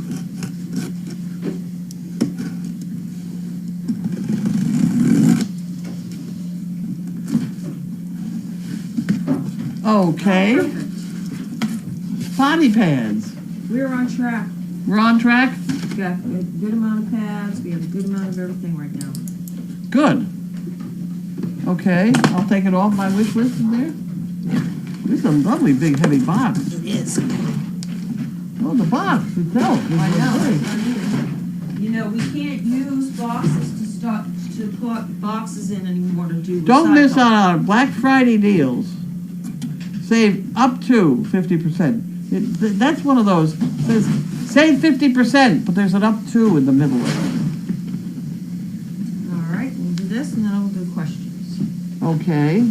S3: Okay. Potty pads.
S2: We're on track.
S3: We're on track?
S2: We got a good amount of pads. We have a good amount of everything right now.
S3: Good. Okay, I'll take it off my wish list in there. This is a lovely big heavy box.
S2: It is.
S3: Oh, the box itself is
S2: I know.
S3: big.
S2: You know, we can't use boxes to put boxes in anymore to do
S3: Don't miss
S2: recycle.
S3: out on our Black Friday deals. Save up to 50%. That's one of those. It says save 50%, but there's an up to in the middle of it.
S2: All right, we'll do this and then I'll do questions.
S3: Okay.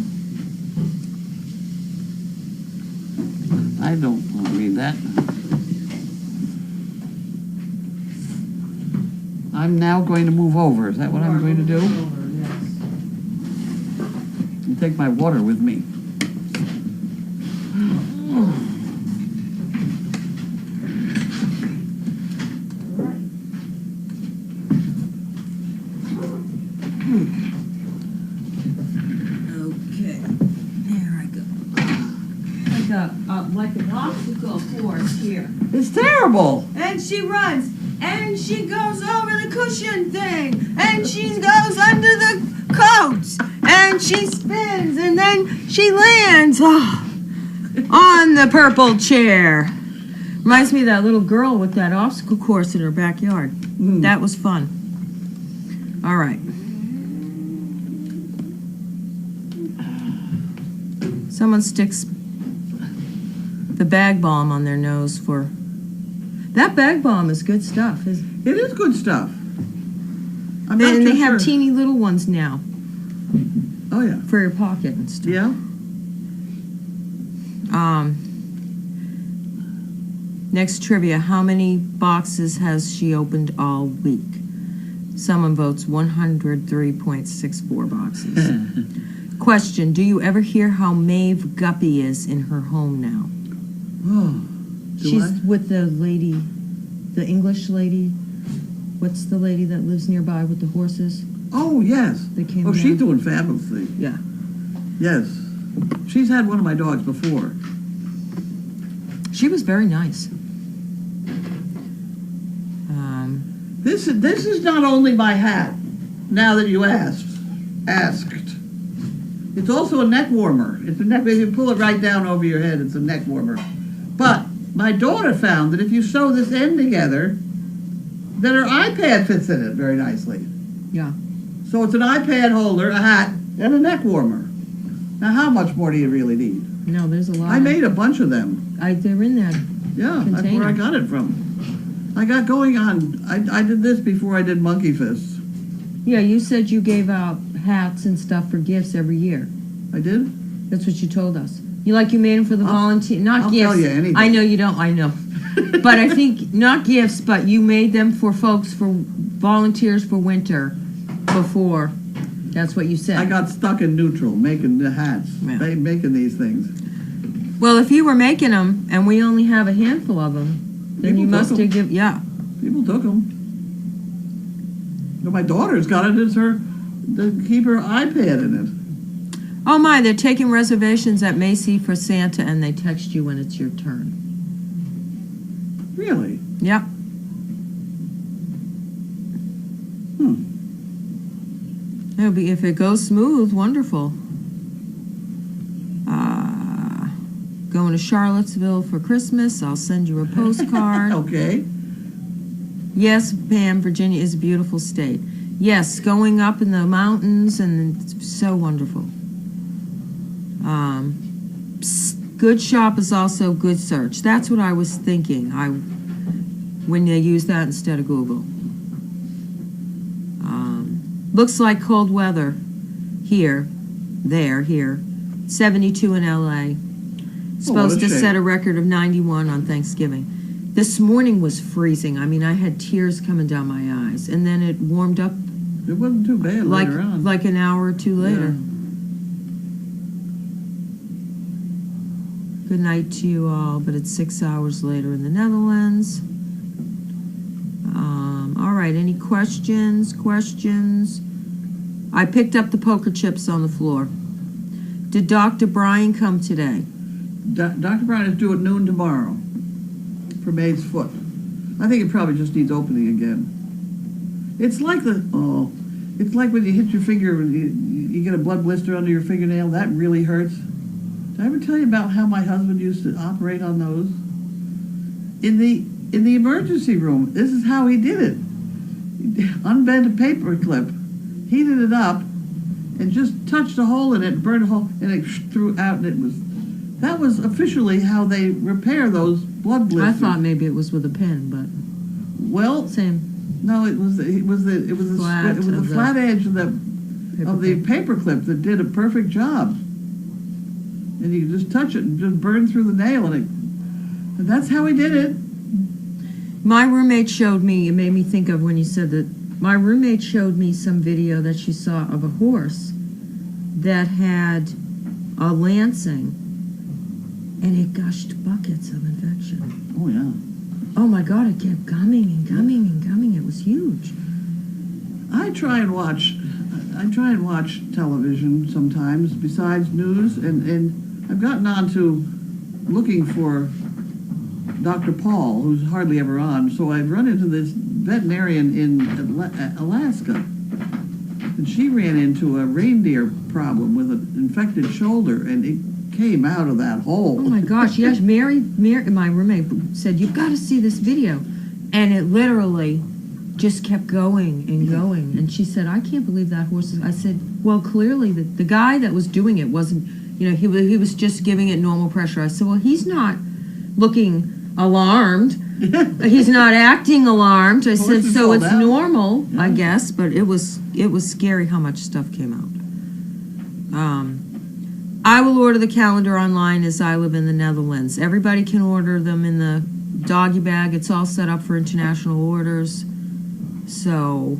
S3: I don't want to read that. I'm now going to move over. Is that what I'm going to do?
S2: Yes.
S3: And take my water with me.
S2: Okay, there I go. Like an obstacle course here.
S3: It's terrible.
S2: And she runs, and she goes over the cushion thing, and she goes under the coats, and she spins, and then she lands on the purple chair. Reminds me of that little girl with that obstacle course in her backyard. That was fun. All right. Someone sticks the bag balm on their nose for... That bag balm is good stuff.
S3: It is good stuff. I'm not
S2: And they
S3: too
S2: have
S3: sure.
S2: teeny little ones now
S3: Oh, yeah.
S2: for your pocket and stuff.
S3: Yeah?
S2: Next trivia, how many boxes has she opened all week? Someone votes 103.64 boxes. Question, do you ever hear how Maeve Guppy is in her home now?
S3: Oh, do
S2: She's
S3: I?
S2: with the lady, the English lady. What's the lady that lives nearby with the horses?
S3: Oh, yes.
S2: They came
S3: Oh, she's
S2: down.
S3: doing fabulously.
S2: Yeah.
S3: Yes. She's had one of my dogs before.
S2: She was very nice.
S3: This is not only my hat, now that you asked. It's also a neck warmer. It's a neck, if you pull it right down over your head, it's a neck warmer. But my daughter found that if you sew this end together, then her iPad fits in it very nicely.
S2: Yeah.
S3: So it's an iPad holder, a hat, and a neck warmer. Now, how much more do you really need?
S2: No, there's a lot.
S3: I made a bunch of them.
S2: They're in that.
S3: Yeah, that's where I got it from. I got going on. I did this before I did Monkey Fist.
S2: Yeah, you said you gave out hats and stuff for gifts every year.
S3: I did?
S2: That's what you told us. You made them for the volunteer, not
S3: I'll
S2: gifts.
S3: tell you anything.
S2: I know you don't. I know, but I think not gifts, but you made them for folks for volunteers for winter. Before, that's what you said.
S3: I got stuck in neutral making the hats,
S2: Yeah.
S3: making these things.
S2: Well, if you were making them and we only have a handful of them, then
S3: People
S2: you must
S3: took
S2: have given. Yeah.
S3: People took them. My daughter's got it as her to keep her iPad in it.
S2: Oh my, they're taking reservations at Macy for Santa, and they text you when it's your turn.
S3: Really?
S2: Yep. It'll be, if it goes smooth, wonderful. Going to Charlottesville for Christmas. I'll send you a postcard.
S3: Okay.
S2: Yes, Pam, Virginia is a beautiful state. Yes, going up in the mountains, and it's so wonderful. Good shop is also good search. That's what I was thinking. When they use that instead of Google. Looks like cold weather here. 72 in LA. Supposed to
S3: shame.
S2: set a record of 91 on Thanksgiving. This morning was freezing. I mean, I had tears coming down my eyes, and then it warmed up
S3: It wasn't too bad later on.
S2: like an hour or two later. Good night to you all, but it's 6 hours later in the Netherlands. All right, any questions? I picked up the poker chips on the floor. Did Dr. Brian come today?
S3: Dr. Brown is due at noon tomorrow for Maeve's foot. I think it probably just needs opening again. It's like it's like when you hit your finger, you get a blood blister under your fingernail. That really hurts. Did I ever tell you about how my husband used to operate on those? In the emergency room, this is how he did it. Unbent a paper clip, heated it up, and just touched a hole in it, burned a hole, and it threw out, and that was officially how they repair those blood blisters.
S2: I thought maybe it was with a pen, but
S3: Well,
S2: same.
S3: no, it was the flat edge of the paper clip that did a perfect job. And you just touch it and just burn through the nail, and that's how he did it.
S2: My roommate showed me, it made me think of when you said that, my roommate showed me some video that she saw of a horse that had a lancing, and it gushed buckets of infection.
S3: Oh, yeah.
S2: Oh my God, it kept coming and coming and coming. It was huge.
S3: I try and watch television sometimes besides news, and I've gotten on to looking for Dr. Paul, who's hardly ever on. So I've run into this veterinarian in Alaska, and she ran into a reindeer problem with an infected shoulder, and it came out of that hole.
S2: Oh my gosh, yes, Mary, my roommate said, you've got to see this video. And it literally just kept going and going. And she said, I can't believe that horse is, I said, well, clearly the guy that was doing it wasn't, he was just giving it normal pressure. I said, well, he's not looking alarmed. He's not acting alarmed. I said, so it's normal, I guess, but it was scary how much stuff came out. I will order the calendar online as I live in the Netherlands. Everybody can order them in the doggy bag, it's all set up for international orders. So,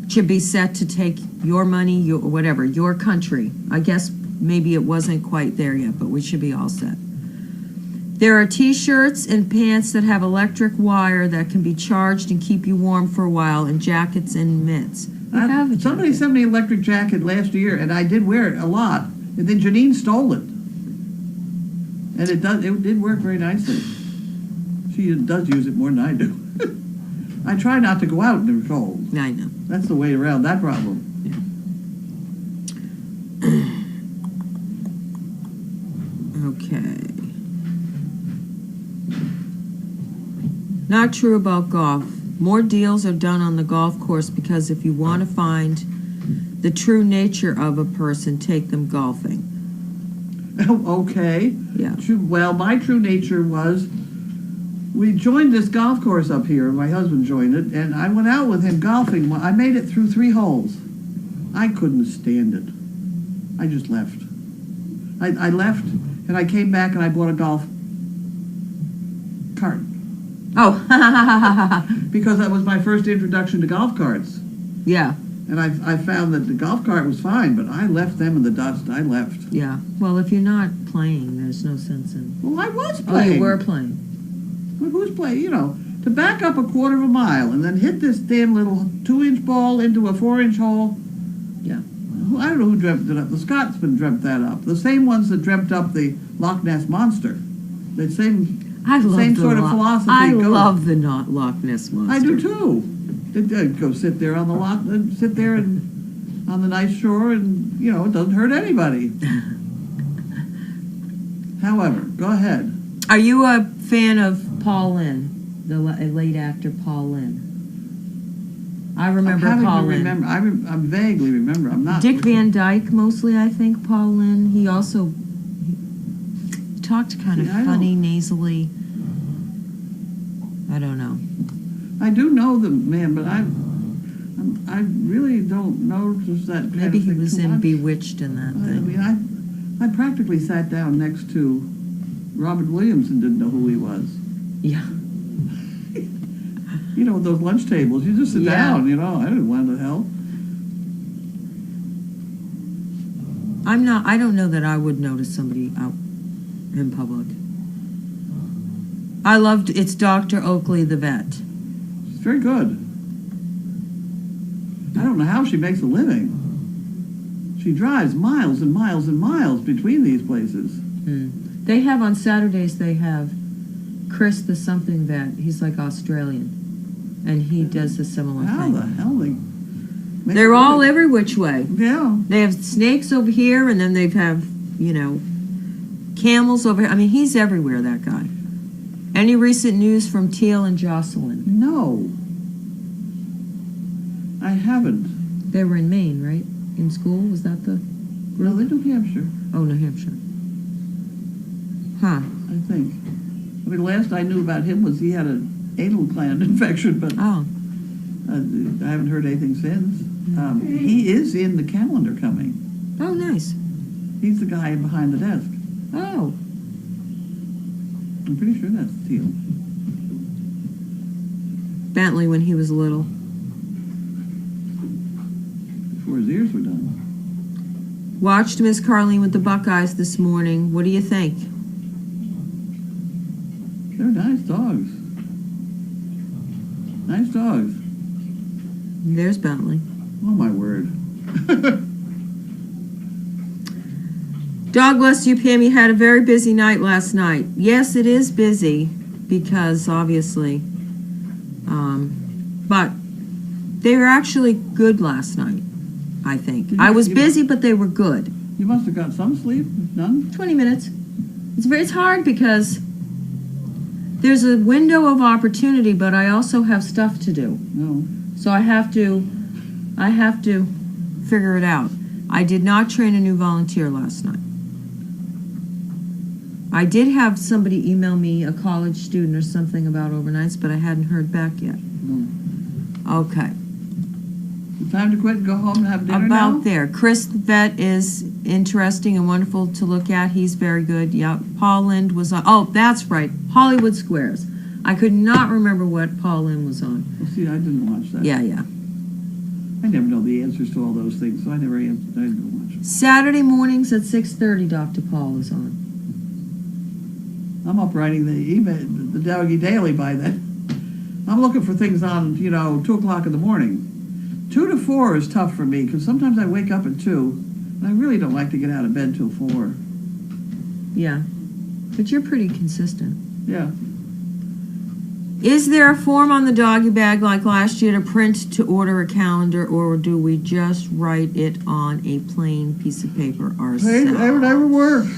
S2: should be set to take your money, your, whatever, your country. I guess maybe it wasn't quite there yet, but we should be all set. There are t-shirts and pants that have electric wire that can be charged and keep you warm for a while, and jackets and mitts. We have a
S3: Somebody
S2: jacket.
S3: sent me an electric jacket last year, and I did wear it a lot. And then Janine stole it. And it did work very nicely. She does use it more than I do. I try not to go out in the cold.
S2: I know.
S3: That's the way around that problem.
S2: Okay. Not true about golf. More deals are done on the golf course because if you want to find the true nature of a person, take them golfing.
S3: Okay.
S2: Yeah.
S3: Well, my true nature was, we joined this golf course up here. My husband joined it, and I went out with him golfing. I made it through 3 holes. I couldn't stand it. I just left. I left, and I came back, and I bought a golf cart.
S2: Oh,
S3: Because that was my first introduction to golf carts.
S2: yeah,
S3: And I found that the golf cart was fine, but I left them in the dust. I left.
S2: yeah. Well, if you're not playing, there's no sense in.
S3: Well, I was
S2: Oh,
S3: playing.
S2: you were playing.
S3: Well, who's playing? You know, to back up a quarter of a mile and then hit this damn little 2-inch ball into a 4-inch hole.
S2: Yeah.
S3: I don't know who dreamt it up. The Scotsmen dreamt that up. The same ones that dreamt up the Loch Ness Monster. The same.
S2: I love
S3: Same
S2: the
S3: sort of
S2: Loch-
S3: philosophy
S2: I
S3: goes.
S2: love the Loch Ness monster.
S3: I do too. They'd go sit there on the sit there and on the nice shore, and you know it doesn't hurt anybody. However, go ahead.
S2: Are you a fan of Paul Lynn, the late actor Paul Lynn? I remember
S3: I'm having
S2: Paul
S3: to
S2: Lynn.
S3: remember. I vaguely remember. I'm not.
S2: Dick Van Dyke, mostly, I think. Paul Lynn. He also he talked kind of
S3: See, I
S2: funny,
S3: don't-
S2: nasally. I don't know.
S3: I do know the man, but I really don't notice that kind
S2: Maybe
S3: of
S2: he
S3: thing
S2: was
S3: too
S2: in
S3: much.
S2: Bewitched in that
S3: I
S2: thing.
S3: mean, I practically sat down next to Robert Williams and didn't know who he was.
S2: Yeah.
S3: You know, those lunch tables, you just sit
S2: Yeah.
S3: down, you know. I didn't want to help.
S2: I don't know that I would notice somebody out in public. It's Dr. Oakley the vet.
S3: She's very good. I don't know how she makes a living. She drives miles and miles and miles between these places.
S2: They have on Saturdays, they have Chris the something vet. He's like Australian. And he does a similar
S3: How
S2: thing.
S3: the hell they make
S2: They're
S3: a
S2: all
S3: living?
S2: every which way.
S3: Yeah.
S2: They have snakes over here, and then they have, camels over here. I mean, he's everywhere, that guy. Any recent news from Teal and Jocelyn?
S3: No. I haven't.
S2: They were in Maine, right? In school? Was that the...
S3: No, they're New Hampshire,
S2: Oh, New Hampshire. Huh.
S3: I think. I mean, last I knew about him was he had an anal gland infection, but
S2: Oh.
S3: I haven't heard anything since. He is in the calendar coming.
S2: Oh, nice.
S3: He's the guy behind the desk.
S2: Oh.
S3: I'm pretty sure that's Teal.
S2: Bentley when he was little.
S3: Before his ears were done.
S2: Watched Miss Carlene with the Buckeyes this morning. What do you think?
S3: They're nice dogs. Nice dogs.
S2: There's Bentley.
S3: Oh, my word.
S2: God bless you, Pam. You had a very busy night last night. Yes, it is busy because obviously, but they were actually good last night, I think.
S3: Did you-
S2: I was
S3: you-
S2: busy, but they were good.
S3: You must have got some sleep. None?
S2: 20 minutes. It's hard because there's a window of opportunity, but I also have stuff to do.
S3: No.
S2: So I have to figure it out. I did not train a new volunteer last night. I did have somebody email me, a college student or something about overnights, but I hadn't heard back yet.
S3: No.
S2: Okay.
S3: Time to quit and go home and have dinner now?
S2: About there. Chris the vet is interesting and wonderful to look at. He's very good. Yep. Paul Lind was on. Oh, that's right. Hollywood Squares. I could not remember what Paul Lind was on.
S3: Well, see, I didn't watch that.
S2: Yeah, yeah.
S3: I never know the answers to all those things, so I didn't watch.
S2: Saturday mornings at 6:30, Dr. Paul is on.
S3: I'm up writing the email, the Doggy Daily by then. I'm looking for things on, 2 o'clock in the morning. 2 to 4 is tough for me, because sometimes I wake up at 2, and I really don't like to get out of bed till 4.
S2: Yeah. But you're pretty consistent.
S3: Yeah.
S2: Is there a form on the doggy bag like last year to print to order a calendar, or do we just write it on a plain piece of paper ourselves?
S3: Whatever works.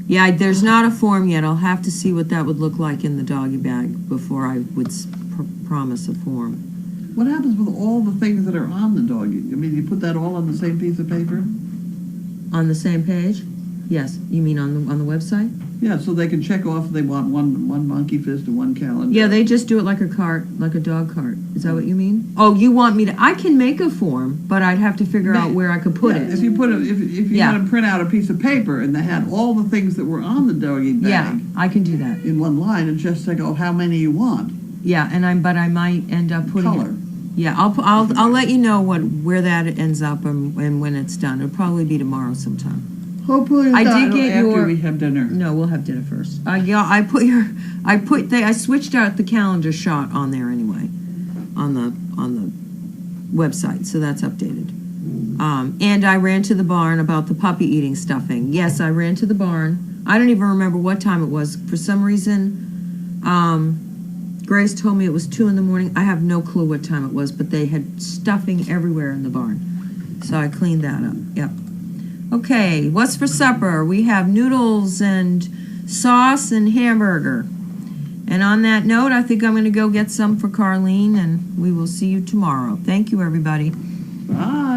S2: Yeah, there's not a form yet. I'll have to see what that would look like in the doggy bag before I would promise a form.
S3: What happens with all the things that are on the doggy? I mean, you put that all on the same piece of paper?
S2: On the same page? Yes. You mean on the website?
S3: Yeah, so they can check off if they want one monkey fist and one calendar.
S2: Yeah, they just do it like a cart, like a dog cart. Is that what you mean? Oh, you want me to? I can make a form, but I'd have to figure out where I could put
S3: Yeah,
S2: it.
S3: if you had them print out a piece of paper and they had all the things that were on the doggy bag.
S2: Yeah, I can do that.
S3: In one line and just say, oh, how many you want?
S2: Yeah, and I might end up putting
S3: Color.
S2: Yeah, I'll let you know where that ends up and when it's done. It'll probably be tomorrow sometime.
S3: Hopefully it's
S2: I
S3: not
S2: did get
S3: after
S2: your-
S3: we have dinner.
S2: No, we'll have dinner first. I switched out the calendar shot on there anyway, on the website, so that's updated. And I ran to the barn about the puppy eating stuffing. Yes, I ran to the barn. I don't even remember what time it was. For some reason, Grace told me it was 2 a.m. I have no clue what time it was, but they had stuffing everywhere in the barn. So I cleaned that up. Yep. Okay, what's for supper? We have noodles and sauce and hamburger. And on that note, I think I'm going to go get some for Carlene, and we will see you tomorrow. Thank you, everybody.
S3: Bye.